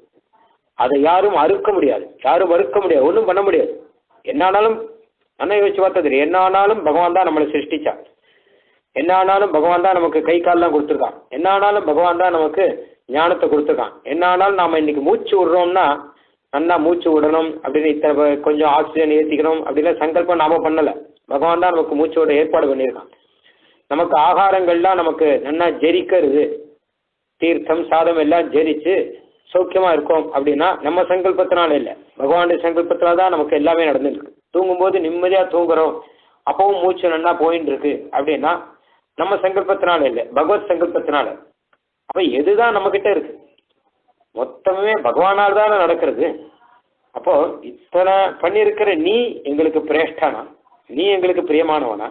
அதை யாரும் அறுக்க முடியாது, யாரும் மறுக்க முடியாது, ஒன்றும் பண்ண முடியாது. என்ன ஆனாலும் நல்லா யோசிச்சு பார்த்தா தெரியும். என்ன ஆனாலும் பகவான் தான் நம்மளை சிருஷ்டிச்சான். என்ன ஆனாலும் பகவான் தான் நமக்கு கை கால்லாம் கொடுத்துருக்கான். என்ன ஆனாலும் பகவான் தான் நமக்கு ஞானத்தை கொடுத்துருக்கான். என்ன ஆனாலும் நாம இன்னைக்கு மூச்சு விடுறோம்னா நல்லா மூச்சு விடணும் அப்படின்னு இத்தனை கொஞ்சம் ஆக்சிஜன் ஏற்றிக்கணும் அப்படின்னு சங்கல்பம் நாம பண்ணலை. பகவான் தான் நமக்கு மூச்சோட ஏற்பாடு பண்ணியிருக்கான். நமக்கு ஆகாரங்கள்லாம் நமக்கு நல்லா ஜெரிக்கிறது, தீர்த்தம் சாதம் எல்லாம் ஜெரிச்சு சௌக்கியமா இருக்கும் அப்படின்னா நம்ம சங்கல்பத்தினால இல்லை, பகவானுடைய சங்கல்பத்தினால தான் நமக்கு எல்லாமே நடந்துருக்கு. தூங்கும்போது நிம்மதியா தூங்குறோம், அப்பவும் மூச்சு நல்லா போயின்னு இருக்கு அப்படின்னா நம்ம சங்கல்பத்தினால இல்லை, பகவத் சங்கல்பத்தினால. அப்ப எதுதான் நம்ம கிட்ட இருக்கு? மொத்தமே பகவானால் தானே நடக்கிறது. அப்போ இத்தனை பண்ணியிருக்கிற நீ எங்களுக்கு பிரேஷ்டானா, நீ எங்களுக்கு பிரியமானவனா,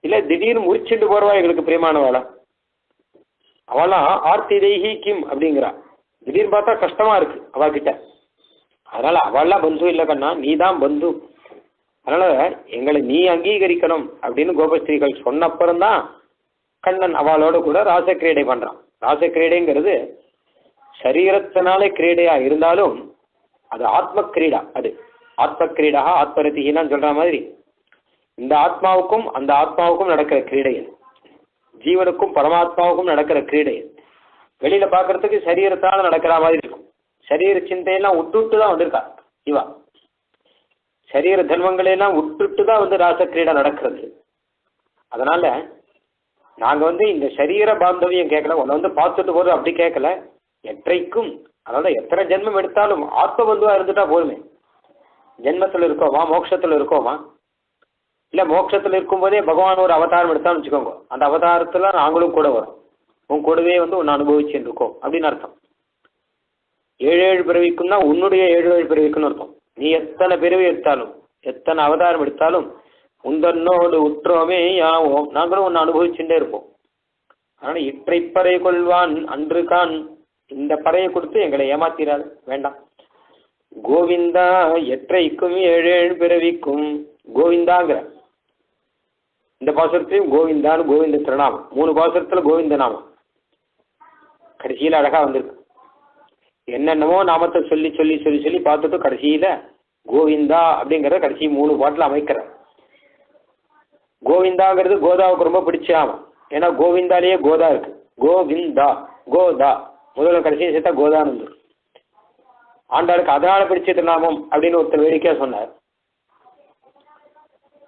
இல்ல திடீர்னு முறிச்சுட்டு போறவா எங்களுக்கு பிரியமானவாளா? அவெல்லாம் ஆர்த்தி தெய்ஹி கிம் அப்படிங்கிறா. திடீர்னு பார்த்தா கஷ்டமா இருக்கு அவகிட்ட. அதனால அவள்லாம் பந்து இல்லை கண்ணா, நீ தான் பந்து. அதனால எங்களை நீ அங்கீகரிக்கணும் அப்படின்னு கோபஸ்ரீகள் சொன்னப்புறம்தான் கண்ணன் அவளோட கூட ராசக்கிரீடை பண்றான். ராசக்கிரீடைங்கிறது சரீரத்தினாலே கிரீடையா இருந்தாலும் அது ஆத்ம கிரீடா. அது ஆத்ம கிரீடா ஆத்மரதிகின்னு சொல்ற மாதிரி இந்த ஆத்மாவுக்கும் அந்த ஆத்மாவுக்கும் நடக்கிற கிரீடை, ஜீவனுக்கும் பரமாத்மாவுக்கும் நடக்கிற கிரீடை. வெளியில பாக்குறதுக்கு சரீரத்தால நடக்கிற மாதிரி இருக்கும். சரீர சிந்தையெல்லாம் விட்டுட்டு தான் வந்திருக்கா இவா. சரீர தர்மங்களையெல்லாம் விட்டுட்டு தான் ராசக்கிரீடை நடக்கிறது. அதனால நாங்க இந்த சரீர பாந்தவியம் கேட்கல, உன்னை பார்த்துட்டு போறது அப்படி கேட்கல, எற்றைக்கும். அதனால எத்தனை ஜென்மம் எடுத்தாலும் ஆத்ம பந்துவா இருந்துட்டா போதுமே. ஜென்மத்துல இருக்கோமா, மோட்சத்துல இருக்கோமா, இல்ல மோட்சத்துல இருக்கும்போதே பகவான் ஒரு அவதாரம் எடுத்தான்னு வச்சுக்கோங்க, அந்த அவதாரத்துல நாங்களும் கூட வரும், உன் கூடவே உன்னை அனுபவிச்சுட்டு இருக்கோம் அப்படின்னு அர்த்தம். 7 பிறவிக்கும்னா உன்னுடைய 7 பிறவிக்குன்னு அர்த்தம். நீ எத்தனை பிறவி எடுத்தாலும் எத்தனை அவதாரம் எடுத்தாலும் உந்தன்னோடு உற்றோமே யாவோம், நாங்களும் உன்னை அனுபவிச்சுட்டே இருப்போம். அதனால இற்றை பறை கொள்வான் அன்று கான், இந்த பறையை கொடுத்து எங்களை ஏமாத்திராது, வேண்டாம். கோவிந்தா எற்றைக்கும் 7 பிறவிக்கும், கோவிந்தாங்கிற இந்த பாசுரத்திலையும் கோவிந்தான்னு கோவிந்த திருநாமம், 3 பாசுரத்துல கோவிந்த நாமம் கடைசியில அழகா வந்திருக்கு. என்னென்னமோ நாமத்தை சொல்லி சொல்லி சொல்லி சொல்லி பார்த்துட்டு கடைசியில கோவிந்தா அப்படிங்கிறத கடைசி 3 பாட்டில் அமைக்கிற. கோவிந்தாங்கிறது கோதாவுக்கு ரொம்ப பிடிச்சாம, ஏன்னா கோவிந்தாலேயே கோதா இருக்கு. கோவிந்தா கோதா முதல்ல கடைசியை சேர்த்தா கோதான்னு ஆண்டாளுக்கு அதனால பிடிச்ச திருநாமம் அப்படின்னு ஒருத்தர் வேடிக்கையா சொன்னார்.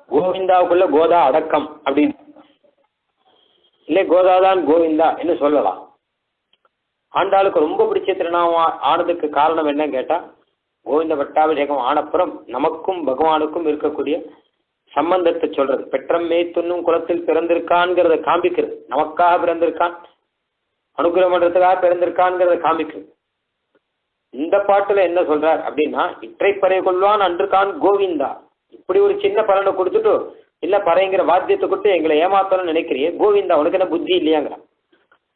கோவிந்தாவுக்குள்ள கோதா அடக்கம் அப்படின்னு இல்லை, கோதாதான் கோவிந்தா என்று சொல்லலாம். ஆண்டாளுக்கு ரொம்ப பிடிச்ச திருநாமம் ஆனதுக்கு காரணம் என்னன்னு கேட்டா, கோவிந்த பட்டாபிஷேகம் ஆனப்புறம் நமக்கும் பகவானுக்கும் இருக்கக்கூடிய சம்பந்தத்தை சொல்றது. பெற்றம் மேய்த்துன்னும் குலத்தில் பிறந்திருக்கான்ங்கிறத காண்பிக்கிறது. நமக்காக பிறந்திருக்கான், அனுகிரகம் பண்றதுக்காக பிறந்திருக்கான்ங்கிறத காண்பிக்கிறது. இந்த பாட்டுல என்ன சொல்றார் அப்படின்னா, இற்றை பறை கொள்வான் அன்றுக்கான் கோவிந்தா. இப்படி ஒரு சின்ன பலனை கொடுத்துட்டு இல்ல பறைங்கிற வாத்தியத்தை கொடுத்து எங்களை ஏமாத்தணும்னு நினைக்கிறியே, கோவிந்தா உனக்கு என்ன புத்தி இல்லையாங்கிற,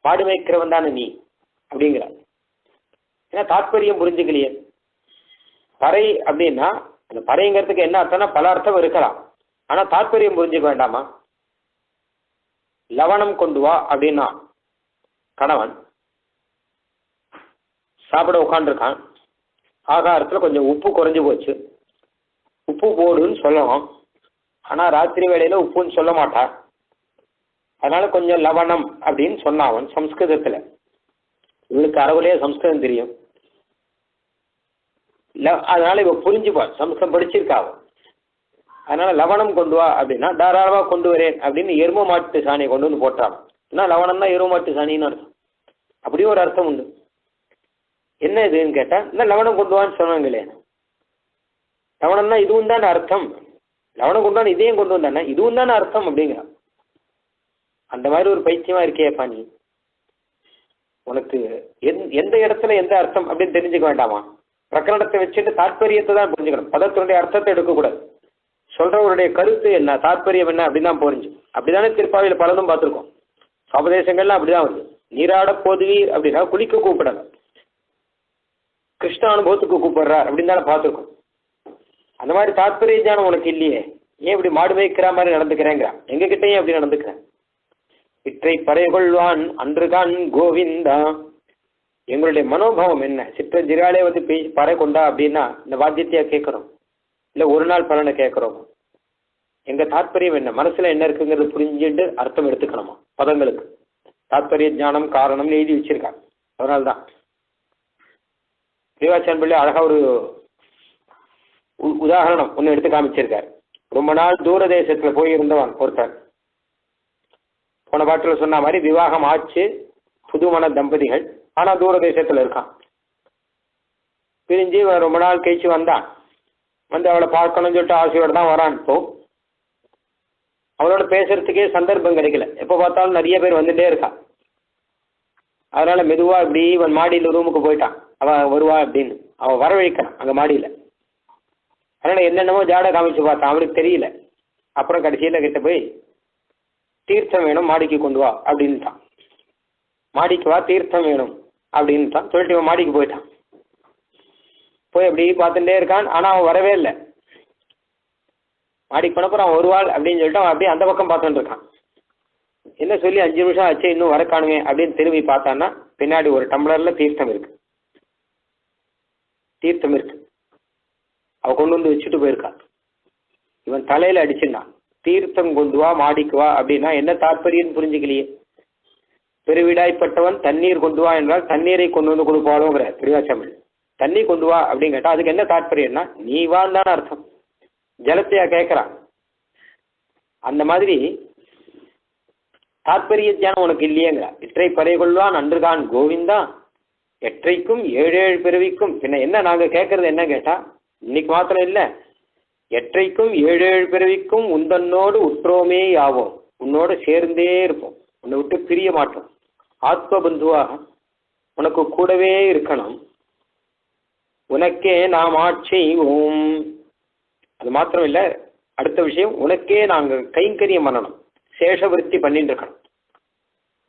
பாடு வைக்கிறவன் தானே நீ அப்படிங்கிற. ஏன்னா தாத்பரியம் புரிஞ்சுக்கலையே. பறை அப்படின்னா அந்த பறைங்கிறதுக்கு என்ன அர்த்தம்னா பல அர்த்தம் இருக்கலாம், ஆனா தாத்பரியம் புரிஞ்சுக்க வேண்டாமா? லவணம் கொண்டு வா அப்படின்னா கணவன் சாப்பிட உட்காந்துருக்கான், ஆகாரத்துல கொஞ்சம் உப்பு குறைஞ்சு போச்சு, உப்பு போடுன்னு சொல்லணும், ஆனா ராத்திரி வேளையில உப்புன்னு சொல்ல மாட்டான். அதனால கொஞ்சம் லவணம் அப்படின்னு சொன்னான் அவன் சம்ஸ்கிருதத்துல. இவளுக்கு அறவுலையே சம்ஸ்கிருதம் தெரியும், அதனால இவ புரிஞ்சுப்பா, சம்ஸ்கிருதம் படிச்சிருக்கா அவன். அதனால லவணம் கொண்டு வா அப்படின்னா தாராளமா கொண்டு வரேன் அப்படின்னு எரும மாட்டு சாணியை கொண்டு வந்து போட்டான். ஏன்னா லவணம் தான் எரும மாட்டு சாணின்னு அர்த்தம். அப்படியும் ஒரு அர்த்தம் உண்டு. என்ன இதுன்னு கேட்டா, இந்த லவணம் கொண்டு வான்னு சொன்னாங்களே, லவணம்னா இதுவும் தானே அர்த்தம், லவணம் கொண்டு வான்னு இதையும் கொண்டு வந்தானே இதுவும் தானே அர்த்தம் அப்படிங்கிறான். அந்த மாதிரி ஒரு பைத்தியமா இருக்கேப்பா நீ. உனக்கு எந்த இடத்துல எந்த அர்த்தம் அப்படின்னு தெரிஞ்சுக்க வேண்டாமா? பிரகரணத்தை வச்சுட்டு தாற்பயத்தை தான் புரிஞ்சுக்கணும், பதத்தினுடைய அர்த்தத்தை எடுக்கக்கூடாது. சொல்றவருடைய கருத்து என்ன, தாற்பயம் என்ன அப்படின்னு தான் புரிஞ்சு. அப்படிதானே திருப்பாவையில் பலதும் பார்த்துருக்கோம். உபதேசங்கள்லாம் அப்படிதான் வருது. நீராட போதுவீர் அப்படின்னா குளிக்க கூப்பிடல, கிருஷ்ண அனுபவத்துக்கு கூப்பிடுறார் அப்படின்னு தானே பார்த்துருக்கோம். அந்த மாதிரி தாற்பரிய ஞானம் உனக்கு இல்லையே, ஏன் இப்படி மாடு மேய்க்கிற மாதிரி நடந்துக்கிறேங்கிறா. எங்ககிட்டயும் அப்படி நடந்துக்கிறேன். இற்றை பறைகொள்வான் அன்றுகான் கோவிந்தா. எங்களுடைய மனோபாவம் என்ன? சிற்றஞ்சிறாலே வந்து பறை கொண்டா அப்படின்னா இந்த வாத்தியத்தையா கேட்குறோம், இல்லை ஒரு நாள் பலனை கேட்குறோம்? எங்க தாற்பயம் என்ன, மனசுல என்ன இருக்குங்கிறது புரிஞ்சுட்டு அர்த்தம் எடுத்துக்கணுமா பதங்களுக்கு? தாற்பரிய ஞானம் காரணம்னு எழுதி வச்சிருக்காங்க. அதனால்தான் ஸ்ரீவாச்சான் பிள்ளை அழகா ஒரு உதாரணம் ஒன்று எடுத்து காமிச்சிருக்காரு. ரொம்ப நாள் தூர தேசத்துல போயிருந்தவன் ஒருத்தர். போன பாட்டில் சொன்ன மாதிரி விவாகம் ஆச்சு, புதுமண தம்பதிகள், ஆனா தூர தேசத்துல இருக்கான். பிரிஞ்சு ரொம்ப நாள் கழிச்சு வந்தான். வந்து அவளை பார்க்கணும்னு சொல்லிட்டு ஆசையோட தான் வரான். இப்போ அவளோட பேசுறதுக்கே சந்தர்ப்பம் கிடைக்கல, எப்போ பார்த்தாலும் நிறைய பேர் வந்துட்டே இருக்கான். அதனால மெதுவா இப்படி இவன் மாடியில் ரூமுக்கு போயிட்டான். அவன் வருவா அப்படின்னு அவன் வரவழைக்கான் அங்க மாடியில. அதனால என்னென்னமோ ஜாட காமிச்சு பார்த்தான், அவனுக்கு தெரியல. அப்புறம் கடைசியில கிட்ட போய் தீர்த்தம் வேணும் மாடிக்கு கொண்டு வா அப்படின்ட்டான். மாடிக்கு வா தீர்த்தம் வேணும் அப்படின்ட்டான். சொல்லிட்டு இவன் மாடிக்கு போயிட்டான். போய் அப்படி பார்த்துட்டே இருக்கான், ஆனா அவன் வரவே இல்லை. மாடிக்கு போனப்பறம் அவன் வருவாள் அப்படின்னு சொல்லிட்டு அவன் அப்படியே அந்த பக்கம் பார்த்துட்டு இருக்கான். என்ன சொல்லி 5 நிமிஷம் ஆச்சு இன்னும் வர காணுமே அப்படின்னு திரும்பி பார்த்தான்னா பின்னாடி ஒரு டம்ளர்ல தீர்த்தம் இருக்கு. தீர்த்தம் இருக்கு, அவ கொண்டு வந்து வச்சுட்டு போயிருக்கான். இவன் தலையில அடிச்சுட்டான், தீர்த்தம் கொண்டு வா மாடிக்கு வா அப்படின்னா என்ன தாற்பயம் புரிஞ்சுக்கலையே. பெருவிடாய்ப்பட்டவன் தண்ணீர் கொண்டு வா என்றால் தண்ணீரை கொண்டு வந்து கொடுப்பாளோங்கிற திருவாச்சமிழ். தண்ணி கொண்டு வா அப்படின்னு கேட்டா அதுக்கு என்ன தாற்பயம்னா நீ வான்னு தானே அர்த்தம். ஜலத்தையா கேட்கறான். அந்த மாதிரி தாற்பரிய தியானம் உனக்கு இல்லையேங்கிற. இற்றை பறை கொள்வான் அன்றுகான் கோவிந்தா, எற்றைக்கும் 7 பிறவிக்கும். பின்ன என்ன நாங்க கேட்கறது என்ன கேட்டா, இன்னைக்கு மாத்திரம் இல்லை, எற்றைக்கும் 7 பிறவிக்கும் உந்தன்னோடு உற்றோமே யாவோம். உன்னோட சேர்ந்தே இருப்போம், உன்னை விட்டு பிரிய மாட்டோம். ஆத்ம பந்துவாக உனக்கு கூடவே இருக்கணும். உனக்கே நாம் ஆட்செய்வோம். அது மாத்திரம் இல்லை, அடுத்த விஷயம் உனக்கே நாங்கள் கைங்கரியம் பண்ணணும், சேஷவிருத்தி பண்ணிட்டு இருக்கணும்.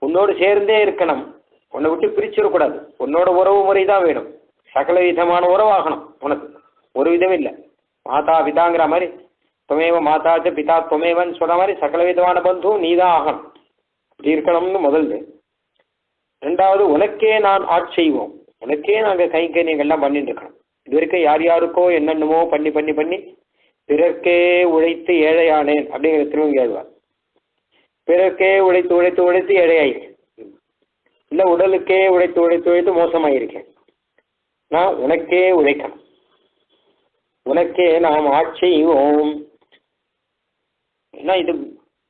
உன்னோடு சேர்ந்தே இருக்கணும், உன்னை விட்டு பிரிச்சிடக்கூடாது. உன்னோட உறவு முறை தான் வேணும், சகல விதமான உறவாகணும். உனக்கு ஒரு விதம் இல்லை. மாதா பிதாங்கிற மாதிரி துவமேவ மாதாச்ச பிதா துவமேவன்னு சொன்ன மாதிரி சகல விதமான பந்துவும் நீ தான் ஆகணும். இப்படி இருக்கணும்னு முதல்ல. 2வது உனக்கே நான் ஆட்செய்வோம், உனக்கே நாங்கள் கைங்கரியங்கள்லாம் பண்ணிட்டு இருக்கணும். இது வரைக்கும் யார் யாருக்கோ என்னென்னமோ பண்ணி பண்ணி பண்ணி பிறர்க்கே உழைத்து ஏழையானேன் அப்படிங்கிற திருவங்க எழுதுவார். பிறர்க்கே உழைத்து உழைத்து உழைத்து ஏழையாயிருக்கேன், இல்லை உடலுக்கே உழைத்து உழைத்து உழைத்து மோசமாயிருக்கேன். நான் உனக்கே உழைக்கணும், உனக்கே நாம் ஆட்செய்வோம். ஏன்னா இது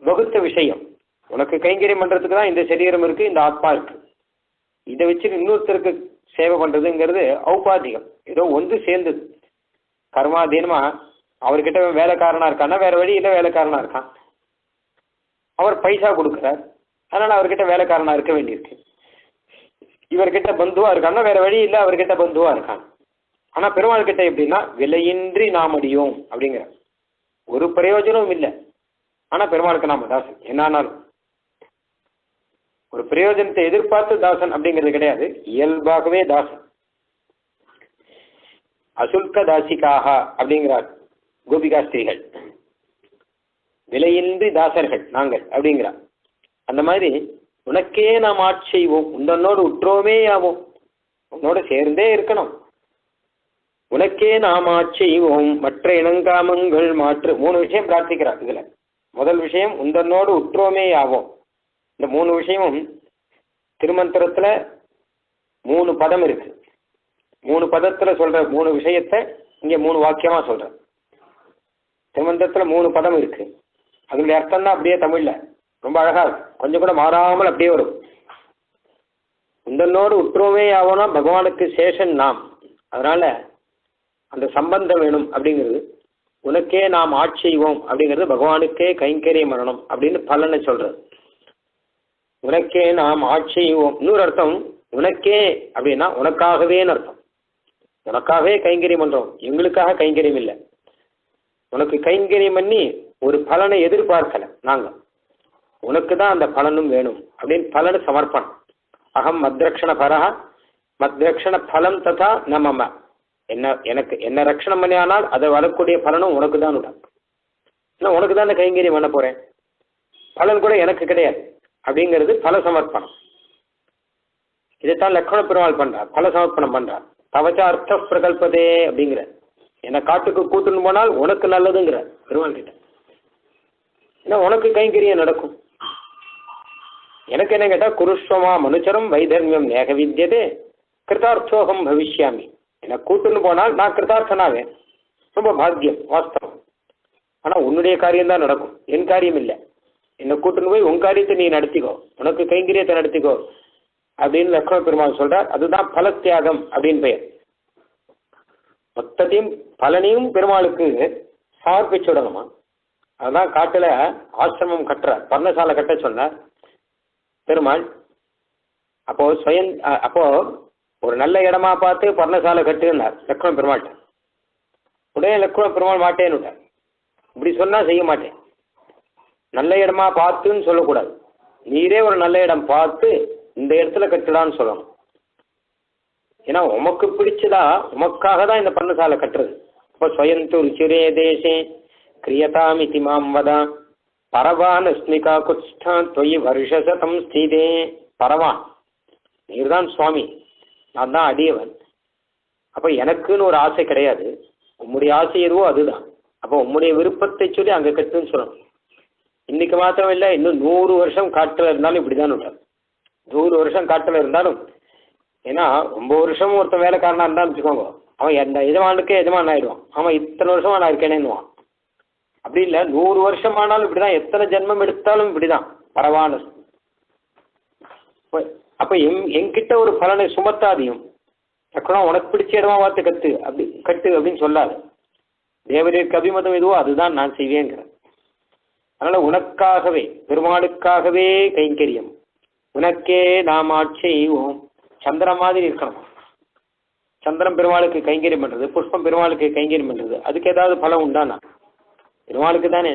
வகுத்த விஷயம். உனக்கு கைங்கரியம் பண்றதுக்கு தான் இந்த சரீரம் இருக்கு, இந்த ஆத்மா இருக்கு. இதை வச்சுட்டு இன்னொருத்தருக்கு சேவை பண்றதுங்கிறது ஔபாதிகம், ஏதோ ஒன்று சேர்ந்தது. கர்மாதீனமா அவர்கிட்ட வேலைக்காரனா இருக்கான்னா வேற வழி இல்லை, வேலைக்காரனா இருக்கான். அவர் பைசா கொடுக்குறார், அதனால அவர்கிட்ட வேலைக்காரனா இருக்க வேண்டியிருக்கு. இவர்கிட்ட பந்துவா இருக்கான்னா வேற வழி இல்லை, அவர்கிட்ட பந்துவா இருக்கான். ஆனா பெருமாள் கிட்ட எப்படின்னா விலையின்றி நாம் அடியோம் அப்படிங்கிற ஒரு பிரயோஜனமும் இல்லை. ஆனா பெருமாளுக்கு நாம தாசன். என்னானாலும் ஒரு பிரயோஜனத்தை எதிர்பார்த்து தாசன் அப்படிங்கிறது கிடையாது, இயல்பாகவே தாசன். அசுல்க தாசிக்காக அப்படிங்கிறார் கோபிகா ஸ்திரீகள். விலையின்றி தாசர்கள் நாங்கள் அப்படிங்கிறார். அந்த மாதிரி உனக்கே நாம் ஆட்செய்வோம், உன்னோடு உற்றோமே ஆவோம், உன்னோட சேர்ந்தே இருக்கணும். உனக்கே நாம் ஆட்செய்வோம் மற்ற இனங்காமங்கள் மாற்று. 3 விஷயம் பிரார்த்திக்கிறார் இதுல. முதல் விஷயம் உந்தன்னோடு உற்றோமே ஆவோம். இந்த 3 விஷயமும் திருமந்திரத்துல 3 பதம் இருக்கு. 3 பதத்துல சொல்ற 3 விஷயத்தை இங்க 3 வாக்கியமா சொல்ற. திருமந்திரத்துல 3 பதம் இருக்கு. அதனுடைய அர்த்தம் தான் அப்படியே தமிழ்ல ரொம்ப அழகா இருக்கு, கொஞ்சம் கூட மாறாமல் அப்படியே வரும். உந்தன்னோடு உற்றோமே ஆவோம்னா பகவானுக்கு சேஷன் நாம், அதனால அந்த சம்பந்தம் வேணும் அப்படிங்கிறது. உனக்கே நாம் ஆட்செய்வோம் அப்படிங்கிறது பகவானுக்கே கைங்கரியம் பண்ணணும் அப்படின்னு பலனை சொல்றது. உனக்கே நாம் ஆட்சி செய்வோம். இன்னொரு அர்த்தம் உனக்கே அப்படின்னா உனக்காகவேன்னு அர்த்தம். உனக்காகவே கைங்கரியம் பண்றோம், எங்களுக்காக கைங்கரியம் இல்லை. உனக்கு கைங்கரியம் பண்ணி ஒரு பலனை எதிர்பார்க்கல நாங்க, உனக்கு தான் அந்த பலனும் வேணும் அப்படின்னு பலனு சமர்ப்பணம். அகம் மத்ரக்ஷண பரஹ மத்ரக்ஷண பலம் ததா நம்ம எனக்கு என்ன ரட்சணம் பண்ணியானால் அதை வரக்கூடிய பலனும் உனக்கு தான் விடும். நான் உனக்கு தான் அந்த கைங்கரியம் பண்ண போறேன், பலன் கூட எனக்கு கிடையாது அப்படிங்கிறது பல சமர்ப்பணம். இதைத்தான் லக்ஷ்மண பெருமாள் பண்றார், பல சமர்ப்பணம் பண்றார். தவச்ச அர்த்த பிரகல்பதே அப்படிங்கிற, என்னை காட்டுக்கு கூட்டுன்னு போனால் உனக்கு நல்லதுங்கிற பெருமாள் கிட்ட. ஏன்னா உனக்கு கைங்கரியம் நடக்கும். எனக்கு என்ன கேட்டா குருஷ்வமா மனுச்சரம் வைதர்மியம் நேக வித்தியதே கிருதார்த்தோகம் பவிஷ்யாமி. என்னை கூட்டுன்னு போனால் நான் கிருதார்த்தனாவேன், ரொம்ப பாக்கியம் வாஸ்தவம். ஆனா உன்னுடைய காரியம் தான் நடக்கும், என் காரியம் இல்லை. என்னை கூட்டுன்னு போய் உன் காரியத்தை நீ நடத்திக்கோ, உனக்கு கைங்கரியத்தை நடத்திக்கோ அப்படின்னு லக்ஷ்மண பெருமாள் சொல்றார். அதுதான் பலத்தியாகம் அப்படின்னு பெயர். மொத்தத்தையும் பலனையும் பெருமாளுக்கு சமர்ப்பிச்சுடணுமா. அதுதான் காட்டுல ஆசிரமம் கட்டுறார், பர்ணசாலை கட்ட சொன்னார் பெருமாள். அப்போ ஒரு நல்ல இடமா பார்த்து பர்ணசாலை கட்டுனார் லக்ஷ்மண பெருமாள்கிட்ட. உடனே லக்ஷ்மண பெருமாள் மாட்டேன்னு விட்டார். இப்படி சொன்னா செய்ய மாட்டேன், நல்ல இடமா பார்த்துன்னு சொல்லக்கூடாது. நீரே ஒரு நல்ல இடம் பார்த்து இந்த இடத்துல கட்டுடான்னு சொல்லணும். ஏன்னா உமக்கு பிடிச்சதா, உமக்காக தான் இந்த பர்ணசாலை கட்டுறது. இப்போ ஸ்வயந்து ருச்சிரே தேசே கிரியதாமிதி மாம் வதா பரவான் அஸ்மிகா குஷ்டா தொய் வருஷசதம் ஸ்தீதே. பரவான் நீர் தான் சுவாமி, நான் தான் அடியவன். அப்போ எனக்குன்னு ஒரு ஆசை கிடையாது, உம்முடைய ஆசை எதுவோ அதுதான். அப்போ உம்முடைய விருப்பத்தை சொல்லி அங்கே கட்டுன்னு சொல்லணும். இன்னைக்கு மாத்திரம் இல்லை, இன்னும் 100 வருஷம் காட்டில் இருந்தாலும் இப்படிதான் விட்டார். 100 வருஷம் காட்டில் இருந்தாலும், ஏன்னா ரொம்ப வருஷமும் ஒருத்தன் வேலைக்காரனா இருந்தான்னு வச்சுக்கோங்க, அவன் எந்த எஜமானுக்கே எஜமான் ஆயிடுவான். அவன் இத்தனை வருஷமா நான் இருக்கேனேன்னுவான். அப்படி இல்லை, 100 வருஷம் ஆனாலும் இப்படிதான், எத்தனை ஜென்மம் எடுத்தாலும் இப்படிதான் பரவான. அப்ப என்கிட்ட ஒரு பலனை சுமத்தாதையும் உனக்கு பிடிச்ச இடமா பார்த்து கட்டு அப்படின்னு சொல்லாது. தேவதற்கு அபிமதம் எதுவோ அதுதான் நான் செய்வேங்கிறேன். அதனால உனக்காகவே, பெருமாளுக்காகவே கைங்கரியம், உனக்கே நாம் ஆட்சி செய்வோம். சந்திரன் மாதிரி இருக்கணும். சந்திரன் பெருமாளுக்கு கைங்கரியம் பண்றது, புஷ்பம் பெருமாளுக்கு கைங்கரியம் பண்றது, அதுக்கு ஏதாவது பலம் உண்டானா? பெருமாளுக்கு தானே.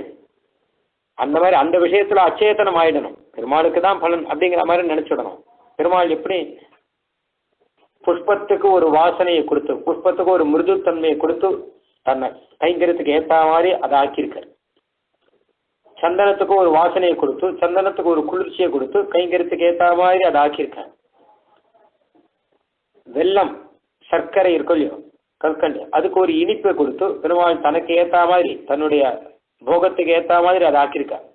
அந்த மாதிரி அந்த விஷயத்துல அச்சேதனம் ஆயிடணும், பெருமாளுக்கு தான் பலன் அப்படிங்கிற மாதிரி நினைச்சிடணும். பெருமாள் எப்படி புஷ்பத்துக்கு ஒரு வாசனையை கொடுத்து, புஷ்பத்துக்கு ஒரு மிருதுத்தன்மையை கொடுத்து தன்னை கைங்கரியத்துக்கு ஏற்ற மாதிரி அதை ஆக்கியிருக்காரு. சந்தனத்துக்கு ஒரு வாசனையை கொடுத்து, சந்தனத்துக்கு ஒரு குளிர்ச்சியை கொடுத்து கைங்கரியத்துக்கு ஏற்ற மாதிரி அதை ஆக்கியிருக்காரு. வெல்லம், சர்க்கரை இருக்கும் இல்லையோ, கற்கண்டு, அதுக்கு ஒரு இனிப்பை கொடுத்து பெருமாள் தனக்கு ஏற்ற மாதிரி, தன்னுடைய போகத்துக்கு ஏற்ற மாதிரி அதை ஆக்கியிருக்கார்.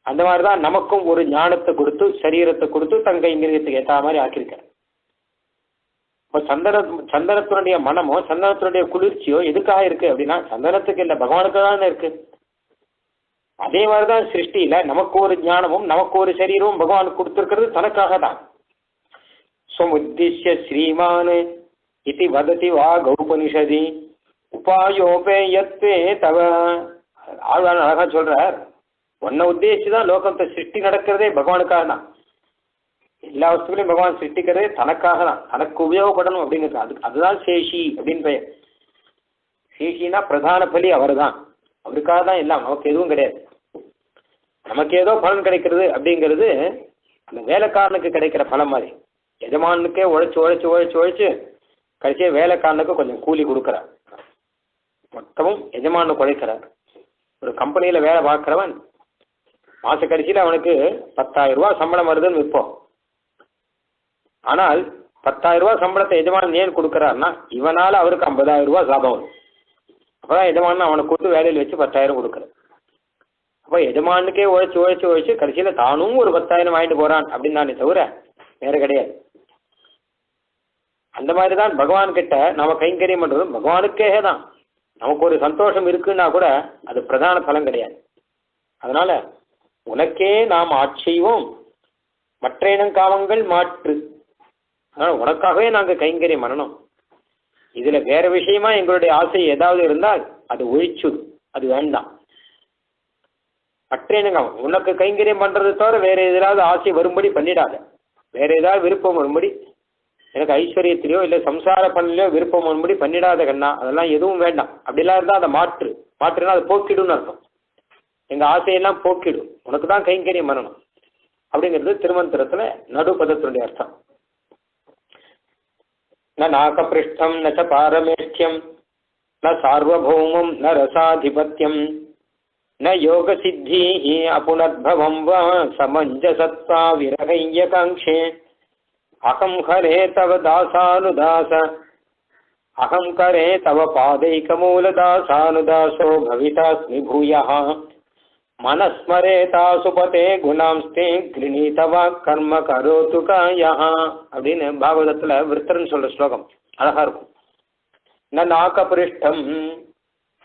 அந்த மாதிரி தான் நமக்கும் ஒரு ஞானத்தை கொடுத்து, சரீரத்தை கொடுத்து தன் கைங்கரியத்துக்கு ஏற்ற மாதிரி ஆக்கியிருக்கார். இப்போ சந்தனத்தினுடைய மனமோ சந்தனத்தினுடைய குளிர்ச்சியோ எதுக்காக இருக்கு அப்படின்னா சந்தனத்துக்கு இல்லை, பகவானுக்கு தான் இருக்கு. அதே மாதிரிதான் சிருஷ்டியில நமக்கு ஒரு ஞானமும் நமக்கு ஒரு சரீரமும் பகவானுக்கு கொடுத்துருக்கிறது தனக்காக தான். ஸ்வமுத்திஷ்ய ஸ்ரீமான் இதி வததி வா கௌபனிஷதி உபாயோபேயத்வே தவ. ஆழ்வான் அழகா சொல்றார், உன்னை உத்தேசிச்சுதான் லோகத்தை சிருஷ்டி நடக்கிறதே பகவானுக்காக தான். எல்லா வஸ்துக்களையும் பகவான் சிருஷ்டிக்கிறதே தனக்காக தான், தனக்கு உபயோகப்படணும் அப்படிங்கிறது. அதுதான் சேஷி அப்படின்னு பெயர். சேஷினா பிரதான பலி அவர் தான், அவருக்காக தான் எல்லாம், நமக்கு எதுவும் கிடையாது. நமக்கு ஏதோ பலன் கிடைக்கிறது அப்படிங்கிறது அந்த வேலைக்காரனுக்கு கிடைக்கிற பலம் மாதிரி. எஜமானுக்கே உழைச்சு கடைசியா வேலைக்காரனுக்கு கொஞ்சம் கூலி கொடுக்குறார். மொத்தமும் எஜமானுக்கு உழைக்கிறார். ஒரு கம்பெனியில வேலை பார்க்கிறவன் மாச கடைசியில் அவனுக்கு 10,000 ரூபாய் சம்பளம் வருதுன்னு விற்போம். ஆனால் 10,000 ரூபாய் சம்பளத்தை எஜமான் ஏன் கொடுக்குறாருன்னா இவனால அவருக்கு 50,000 ரூபாய் லாபம் வரும். அப்பதான் எஜமான் அவனை கூட்டு வேலையில் வச்சு 10,000 கொடுக்குறாரு. அப்போ எஜமானுக்கே உழைச்சு கடைசியில் தானும் ஒரு 10,000 வாங்கிட்டு போறான் அப்படின்னு தானே தவிர வேற கிடையாது. அந்த மாதிரி தான் பகவான் கிட்ட நம்ம கைங்கரியம் பண்றதும் பகவானுக்கே தான். நமக்கு ஒரு சந்தோஷம் இருக்குன்னா கூட அது பிரதான பலம் கிடையாது. அதனால உனக்கே நாம் ஆட்சியோம் மற்ற இனங்காவங்கள் மாற்று. அதனால உனக்காகவே நாங்கள் கைங்கரியம் பண்ணணும். இதுல வேற விஷயமா எங்களுடைய ஆசை ஏதாவது இருந்தால் அது ஒழிச்சு, அது வேண்டாம். மற்றேனுங்க உனக்கு கைங்கரியம் பண்றது தவிர வேற ஏதாவது ஆசை வரும்படி பண்ணிடாத. வேற ஏதாவது விருப்பம் வரும்படி, எனக்கு ஐஸ்வர்யத்திலையோ இல்லை சம்சார பண்ணலையோ விருப்பம் வரும்படி பண்ணிடாத கண்ணா. அதெல்லாம் எதுவும் வேண்டாம். அப்படிலாம் இருந்தால் அதை மாற்றுனா அதை போக்கிடும்னு அர்த்தம். எங்க ஆசையெல்லாம் போக்கிடும், உனக்கு தான் கைங்கரியம் பண்ணணும் அப்படிங்கிறது திருமந்திரத்துல நடுப்பதத்தினுடைய அர்த்தம். ந நாகபிருஷ்டம் ந ச பாரமேஷ்டியம் ந சார்வபௌமம் ந ரசாதிபத்தியம் ந யோக சித்தி அபுனத்பவம் வா சமஞ்சசத்வா விரகைய காங்கே அகம் ஹரே தவ தாசானுதாச அகம் கரே தவ பாதைகமூலதாசானுதாசோ பவிதாஸ்மி பூயः மனஸ்மரே தாசுபதே குணாம்ஸ்தே கிருணீதவா கர்ம கரோது காயः அப்படின்னு பாகவதத்துல விருத்தரன் சொல்ற ஸ்லோகம் அழகா இருக்கும். ந நாகபிருஷ்டம்,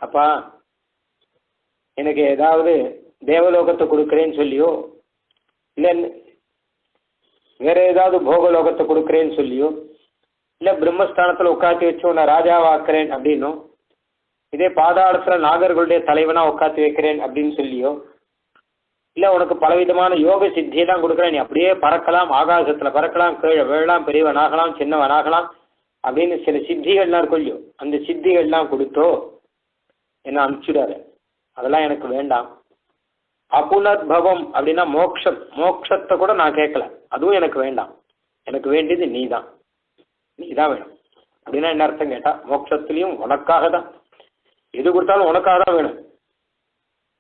அப்பா எனக்கு ஏதாவது தேவலோகத்தை கொடுக்குறேன்னு சொல்லியோ இல்லை வேற ஏதாவது போகலோகத்தை கொடுக்குறேன்னு சொல்லியோ இல்லை பிரம்மஸ்தானத்தில் உட்காத்தி வச்சு உன்னை ராஜாவாக்குறேன் அப்படின்னும் இதே பாதாளத்தில் நாகர்களுடைய தலைவனா உட்காத்தி வைக்கிறேன் அப்படின்னு சொல்லியோ இல்லை உனக்கு பலவிதமான யோக சித்தியெல்லாம் கொடுக்குறேன், நீ அப்படியே பறக்கலாம், ஆகாசத்தில் பறக்கலாம், கீழே விழலாம், பெரியவனாகலாம், சின்னவனாகலாம் அப்படின்னு சில சித்திகள்லாம் கொள்ளியோ அந்த சித்திகள்லாம் கொடுத்தோ என்ன அனுப்பிச்சுடாரு. அதெல்லாம் எனக்கு வேண்டாம். அபுனத்பவம் அப்படின்னா மோட்சத்தை கூட நான் கேட்கல, அதுவும் எனக்கு வேண்டாம். எனக்கு வேண்டியது நீ தான் வேணும். அப்படின்னா என்ன அர்த்தம் கேட்டா, மோட்சத்திலையும் உனக்காக தான், எது கொடுத்தாலும் உனக்காக தான் வேணும்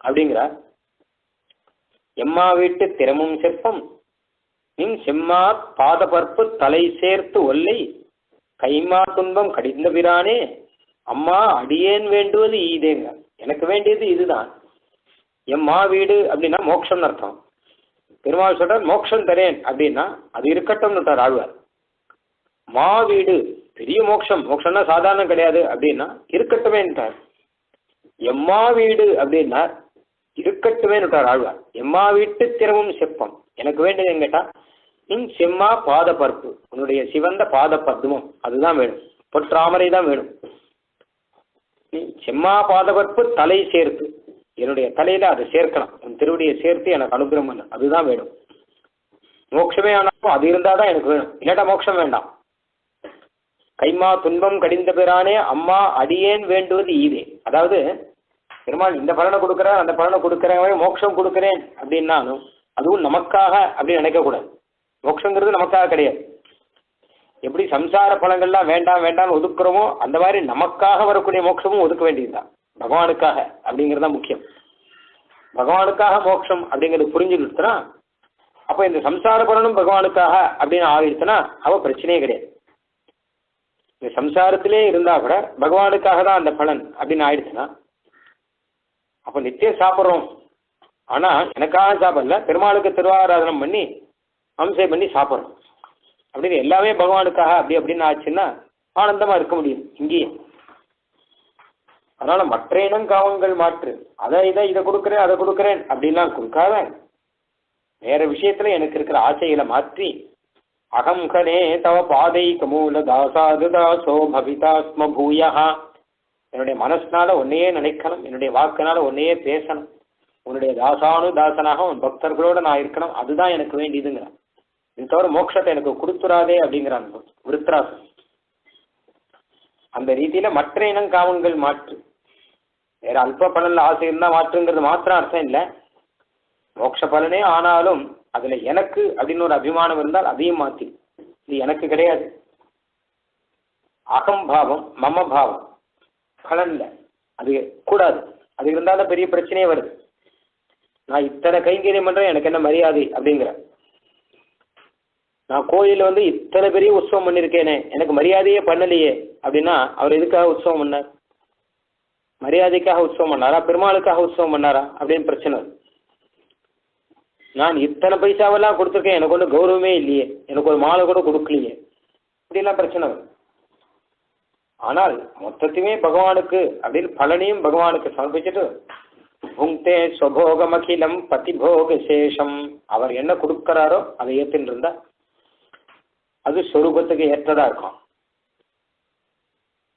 அப்படிங்கிற. எம்மா வீட்டு திறமும் செப்பம் நின் செம்மா பாதபற்பு தலை சேர்த்து ஒல்லை கைமா துன்பம் கடிந்த பிரானே அம்மா அடியேன் வேண்டுவது ஈதேங்க. எனக்கு வேண்டியது இதுதான். எம்மா வீடு அப்படின்னா மோட்சம்னு அர்த்தம். பெருமாள் சொல்றார் மோட்சம் தரேன் அப்படின்னா அது இருக்கட்டும்னு ஆழ்வார். மா வீடு பெரிய மோட்சம்னா சாதாரணம் கிடையாது அப்படின்னா இருக்கட்டுமேன்ட்டார். எம்மா வீடு அப்படின்னா இருக்கட்டுமேன்னுட்டார் ஆழ்வார். எம்மா வீட்டு திறமும் செப்பம், எனக்கு வேண்டியது என்கிட்ட நின் செம்மா பாத பருப்பு, உன்னுடைய சிவந்த பாத பத்மம் அதுதான் வேணும், பொற்றாமரை தான் வேணும். நீ செம்மா பாத பருப்பு தலை சேர்த்து, என்னுடைய தலையில அதை சேர்க்கலாம், உன் திருவடியை சேர்த்து எனக்கு அனுகிரகம் பண்ண, அதுதான் வேணும். மோட்சமே ஆனாலும் அது இருந்தாதான் எனக்கு வேணும், இல்லாட்டா மோட்சம் வேண்டாம். கைமா துன்பம் கடிந்த பிரானே அம்மா அடியேன் வேண்டுவது ஈதே. அதாவது பெருமாள் இந்த பலனை கொடுக்குறேன் அந்த பலனை கொடுக்குறேன் மோட்சம் கொடுக்குறேன் அப்படின்னாலும் அதுவும் நமக்காக அப்படின்னு நினைக்கக்கூடாது. மோட்சங்கிறது நமக்காக கிடையாது. எப்படி சம்சார பலங்கள்லாம் வேண்டாம் வேண்டாம்னு ஒதுக்குறோமோ அந்த மாதிரி நமக்காக வரக்கூடிய மோட்சமும் ஒதுக்க வேண்டியதுதான். பகவானுக்காக அப்படிங்கிறது தான் முக்கியம். பகவானுக்காக மோட்சம் அப்படிங்கிறது புரிஞ்சுக்கிட்டுனா அப்போ இந்த சம்சார பலனும் பகவானுக்காக அப்படின்னு ஆகிடுச்சுன்னா அவ பிரச்சனையே கிடையாது. இந்த சம்சாரத்திலே இருந்தா கூட பகவானுக்காக தான் அந்த பலன் அப்படின்னு ஆயிடுச்சுன்னா அப்போ நித்தியம் சாப்பிட்றோம், ஆனா எனக்காக சாப்பிடல, பெருமாளுக்கு திருவாராதனம் பண்ணி அம்சை பண்ணி சாப்பிட்றோம் அப்படின்னு எல்லாமே பகவானுக்காக அப்படின்னு ஆச்சுன்னா ஆனந்தமா இருக்க முடியும் இங்கேயே. அதனால மற்ற இனம் காவங்கள் மாற்று, இதை கொடுக்குறேன் அதை கொடுக்குறேன் அப்படின்லாம் கொடுக்காத வேற விஷயத்துல எனக்கு இருக்கிற ஆசைகளை மாற்றி அகம் கனே தவ பாதை கமூல தாசாது தாசோ பவிதாஸ்ம பூயா, என்னுடைய மனசுனால உன்னையே நினைக்கணும், என்னுடைய வாக்குனால உன்னையே பேசணும், உன்னுடைய தாசானுதாசனாக உன் பக்தர்களோட நான் இருக்கணும், அதுதான் எனக்கு வேண்டியதுங்கிறான். இது தவிர மோட்சத்தை எனக்கு கொடுத்துடாதே அப்படிங்கிறான் விருத்ராசன். அந்த ரீதியில மற்ற இனம் காவங்கள் மாற்று, வேற அல்ப பலன்ல ஆசை இருந்தா மாற்றுங்கிறது மாத்திரம் அர்த்தம் இல்லை. மோட்ச பலனே ஆனாலும் அதுல எனக்கு அப்படின்னு ஒரு அபிமானம் இருந்தால் அதையும் மாற்றி, இது எனக்கு கிடையாது, அகம்பாவம் மம பாவம் பலன்ல அது கூடாது. அது இருந்தாலும் பெரிய பிரச்சனையே வருது. நான் இத்தனை கைங்கரியம் பண்றேன் எனக்கு என்ன மரியாதை அப்படிங்கிற, நான் கோயில இத்தனை பெரிய உற்சவம் பண்ணிருக்கேனே எனக்கு மரியாதையே பண்ணலையே அப்படின்னா அவர் எதுக்காக உற்சவம் பண்ணார்? மரியாதைக்காக உற்சவம் பண்ணாரா பெருமாளுக்காக உற்சவம் பண்ணாரா அப்படின்னு பிரச்சனை. நான் இத்தனை பைசாவெல்லாம் கொடுத்துருக்கேன், எனக்கு ஒன்றும் கௌரவமே இல்லையே, எனக்கு ஒரு மாலை கூட கொடுக்கலையே, இப்படிலாம் பிரச்சனை வரும். ஆனால் மொத்தத்தையுமே பகவானுக்கு அப்படின்னு பலனையும் பகவானுக்கு சமர்ப்பிச்சுட்டு புங்தே ஸ்வபோகமகிலம் பதிபோக சேஷம், அவர் என்ன கொடுக்கிறாரோ அதை ஏற்றுன்னு இருந்தா அது சொரூபத்துக்கு ஏற்றதா இருக்கும்.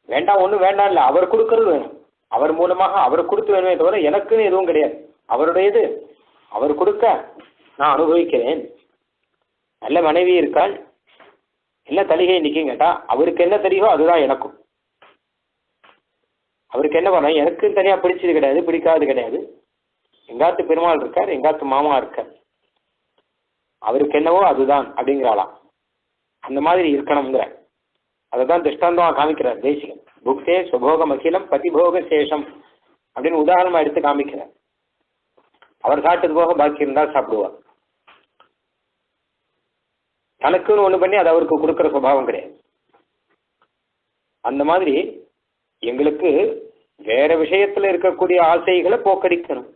வேண்டாம் ஒன்றும் வேண்டாம் இல்லை, அவர் கொடுக்கறது வேணும், அவர் மூலமாக அவர் கொடுத்து வேணுமே தவிர எனக்குன்னு எதுவும் கிடையாது. அவருடையது அவர் கொடுக்க நான் அனுபவிக்கிறேன். நல்ல மனைவி இருக்காள், என்ன தலிகை நிற்கும் கேட்டா அவருக்கு என்ன தெரியுமோ அதுதான் எனக்கும். அவருக்கு என்ன பண்ண எனக்கு தனியா பிடிச்சது கிடையாது, பிடிக்காது கிடையாது. எங்காத்து பெருமாள் இருக்கார், எங்காத்து மாமா இருக்கார், அவருக்கு என்னவோ அதுதான் அப்படிங்கிறாளாம். அந்த மாதிரி இருக்கணுங்கிற அதைதான் திருஷ்டாந்தமா காமிக்கிறார் தேசிகன். புக்தே சுபோகம் அகிலம் பதிபோக சேஷம் அப்படின்னு உதாரணமா எடுத்து காமிக்கிறார். அவர் சாப்பிட்டது போக பாக்கி இருந்தால் சாப்பிடுவார். தனக்குன்னு ஒண்ணு பண்ணி அது அவருக்கு கொடுக்குற சுபாவம் கிடையாது. அந்த மாதிரி எங்களுக்கு வேற விஷயத்துல இருக்கக்கூடிய ஆசைகளை போக்கடிக்கணும்.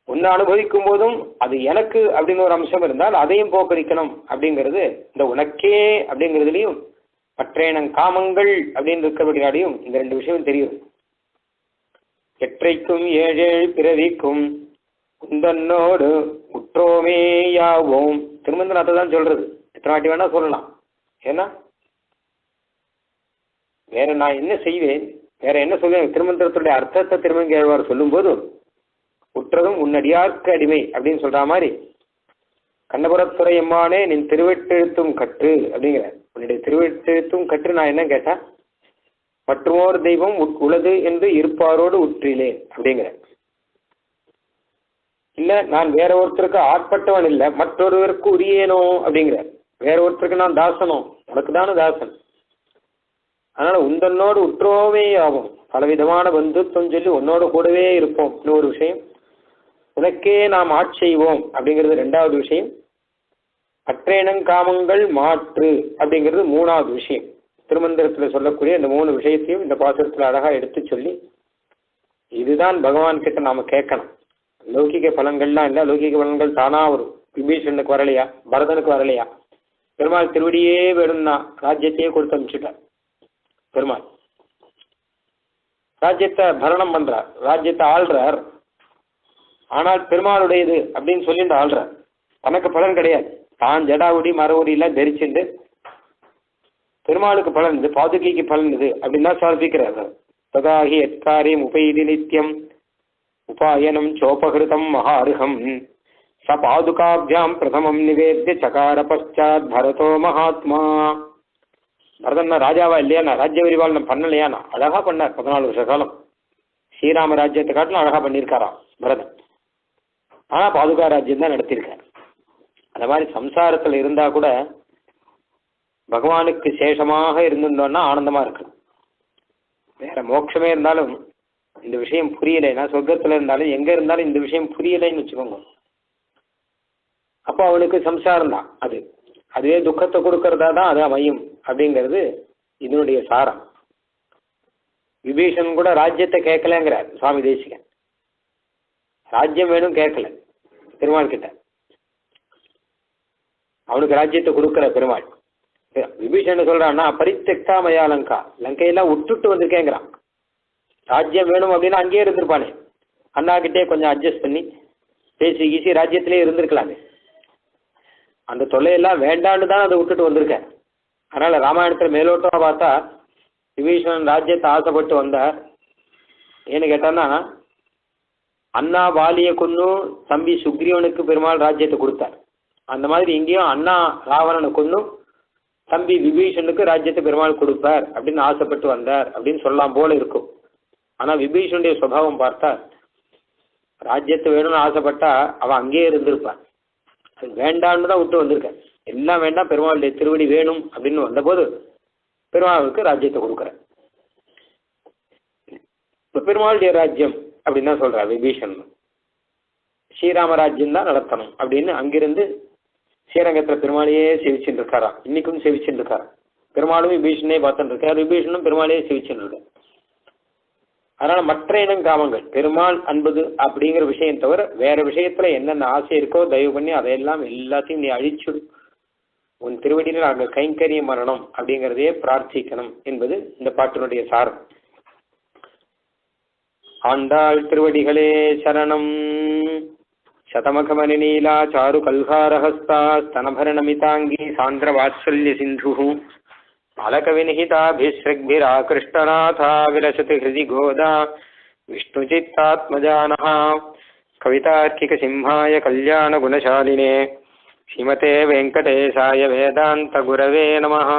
ஒன்னு அனுபவிக்கும் போதும் அது எனக்கு அப்படின்னு ஒரு அம்சம் இருந்தால் அதையும் போக்கடிக்கணும் அப்படிங்கிறது இந்த உனக்கே அப்படிங்கிறதுலையும் மற்றேனங் காமங்கள் அப்படின்னு இருக்கிறபடியாலையும் இந்த ரெண்டு விஷயம் தெரியும். எற்றைக்கும் ஏழேழு பிறவிக்கும் குந்தன்னோடு உற்றோமேயாவோம். திருமந்திரம் தான் சொல்றது. எத்தனை வாட்டி வேணா சொல்லலாம். ஏன்னா வேற நான் என்ன செய்வேன், வேற என்ன சொல்லுவேன். திருமந்திரத்துடைய அர்த்தத்தை திருமங்கேழ்வார் சொல்லும் போது உற்றதும் உன்னடியார்க்கு அடிமை அப்படின்னு சொல்ற மாதிரி கண்ணபுரத்துறை எம்மானே நின் திருவெட்டெழுத்தும் கற்று அப்படிங்கிற. உன்னுடைய திருவெட்டெழுத்தும் கற்று நான் என்ன கேட்டா மற்றோர் தெய்வம் உளது என்று இருப்பாரோடு உற்றிலே அப்படிங்கிற. இல்ல நான் வேற ஒருத்தருக்கு ஆட்பட்டவன் இல்லை, மற்றொருவருக்கு உரியேனோ அப்படிங்கிற. வேற ஒருத்தருக்கு நான் தாசனோ, உனக்கு தானே தாசன். அதனால உந்தன்னோடு உற்றோவே ஆகும். பலவிதமான பந்துத்துவம் சொல்லி உன்னோட கூடவே இருப்போம். இன்னொரு விஷயம், உனக்கே நாம் ஆட்செய்வோம் அப்படிங்கிறது ரெண்டாவது விஷயம். அற்றேனங் காமங்கள் மாற்று அப்படிங்கிறது மூணாவது விஷயம். திருமந்திரத்தில் சொல்லக்கூடிய இந்த மூணு விஷயத்தையும் இந்த பாசுரத்தில் அழகா எடுத்து சொல்லி இதுதான் பகவான் கிட்ட நாம கேட்கணும். லௌகிக பலன்கள்லாம் இல்லை, லௌகிக பலன்கள் தானா வரும். விபீஷனுக்கு வரலையா, பரதனுக்கு வரலையா? பெருமாள் திருவடியே வேணும்னா ராஜ்யத்தையே கொடுத்து அனுப்பிச்சுட்டார். பெருமாள் ராஜ்யத்தை பரணம் பண்றார், ராஜ்யத்தை ஆள்றார். ஆனால் பெருமாளுடையது அப்படின்னு சொல்லிட்டு ஆள்றார். தனக்கு பலன் கிடையாது. தான் ஜடாவுடி மரவுடி எல்லாம் தரிச்சுண்டு பெருமாளுக்கு பலன் இது, பாதுகைக்கு பலன் இது அப்படின்னு தான் சமர்ப்பிக்கிறார். ததாகி எத்காரியம் உபைதி நித்தியம் உபாயனம் சோபகிருதம் மகாருகம் ச பாதுகாபியாம் பிரதமம் நிவேத்திய சகார பశ్చాத் பரதோ மகாத்மா. பரதன் ராஜாவா இல்லையா, ராஜ்ய விரிவாளனம் பண்ணலையானா அழகா பண்ணார். 14 வருஷ காலம் ஸ்ரீராம ராஜ்யத்தை காட்டிலும் அழகா பண்ணியிருக்காராம் பரதன். ஆனா பாதுகா ராஜ்யம் தான் நடத்தியிருக்காரு. அந்த மாதிரி சம்சாரத்துல இருந்தா கூட பகவானுக்கு சேஷமாக இருந்திருந்தோம்னா ஆனந்தமா இருக்கு. வேற மோட்சமே இருந்தாலும் இந்த விஷயம் புரியலைன்னா, சொர்க்கத்துல இருந்தாலும் எங்க இருந்தாலும் இந்த விஷயம் புரியலைன்னு வச்சுக்கோங்க, அப்போ அவனுக்கு சம்சாரம் தான் அது. அதுவே துக்கத்தை கொடுக்கறதா தான் அது அமையும் அப்படிங்கிறது இதனுடைய சாரம். விபீஷன் கூட ராஜ்யத்தை கேட்கலங்கிறார் சுவாமி தேசிகன். ராஜ்யம் வேணும் கேட்கல பெருமாள் கிட்ட. அவனுக்கு ராஜ்யத்தை கொடுக்கற பெருமாள். விபீஷன் சொல்றான்னா பரித்தெக்தா மயா லங்கா, லங்கையெல்லாம் விட்டுட்டு வந்திருக்கேங்கிறான். ராஜ்யம் வேணும் அப்படின்னா அங்கேயே இருந்திருப்பானே, அண்ணா கிட்டே கொஞ்சம் அட்ஜஸ்ட் பண்ணி பேசி கீசி ராஜ்யத்திலே இருந்திருக்கலாமே. அந்த தொல்லையெல்லாம் வேண்டான்னு தான் அதை விட்டுட்டு வந்திருக்கேன். அதனால ராமாயணத்துல மேலோட்டமா பார்த்தா விபீஷணன் ராஜ்யத்தை ஆசைப்பட்டு வந்தார். ஏன்னு கேட்டான்னா அண்ணா வாலியை கொன்னு தம்பி சுக்ரீவனுக்கு பெருமாள் ராஜ்யத்தை கொடுத்தார். அந்த மாதிரி இங்கேயும் அண்ணா ராவணனை கொன்னும் தம்பி விபீஷனுக்கு ராஜ்யத்தை பெருமாள் கொடுப்பார் அப்படின்னு ஆசைப்பட்டு வந்தார் அப்படின்னு சொல்லலாம் போல இருக்கும். ஆனா விபீஷனுடைய சுபாவம் பார்த்தா ராஜ்யத்தை வேணும்னு ஆசைப்பட்டா அவன் அங்கேயே இருந்திருப்பான். அது வேண்டான்னு தான் விட்டு வந்திருக்கான். எல்லாம் வேண்டாம், பெருமாளுடைய திருவடி வேணும் அப்படின்னு வந்தபோது பெருமாளுக்கு ராஜ்யத்தை கொடுக்குற. இப்ப பெருமாளுடைய ராஜ்யம் அப்படின்னு தான் சொல்றார் விபீஷன். ஸ்ரீராம ராஜ்யம் தான் நடத்தணும் அப்படின்னு அங்கிருந்து ஸ்ரீரங்கத்துல பெருமாளையே சேவிச்சுட்டு இருக்காராம். இன்னைக்கும் சேவிச்சுட்டு இருக்காராம். பெருமாளும் விபீஷனே பார்த்துட்டு இருக்காரு, விபீஷனும் பெருமாளையே சேவிச்சுட்டு இருக்காரு. அதனால மற்ற இனம் காமங்கள் பெருமாள் அன்பது அப்படிங்கிற விஷயம் தவிர வேற விஷயத்துல என்னென்ன ஆசை இருக்கோ தயவு பண்ணி அதையெல்லாம் எல்லாத்தையும் நீ அழிச்சுடு, உன் திருவடியில் அங்க கைங்கரியம் வரணும் அப்படிங்கிறதையே பிரார்த்திக்கணும் என்பது இந்த பாட்டினுடைய சாரம். ஆண்டாள் திருவடிகளே சரணம். சதமகமணி நீலா சாரு கல்காரஹஸ்தா ஸ்தனபரணமிதாங்கி சாந்திர வாத்சல்ய சிந்து அலகவினிஹிதாபிஸ்ருக்பிராகிருஷ்டநாதா விலசதி ஹிருதி கோதா விஷ்ணுசித்தாத்மஜானஹ कवितार्किकसिंहाय कल्याणगुणशालिने श्रीमते वेङ्कटेशाय वेदान्तगुरवे नमः।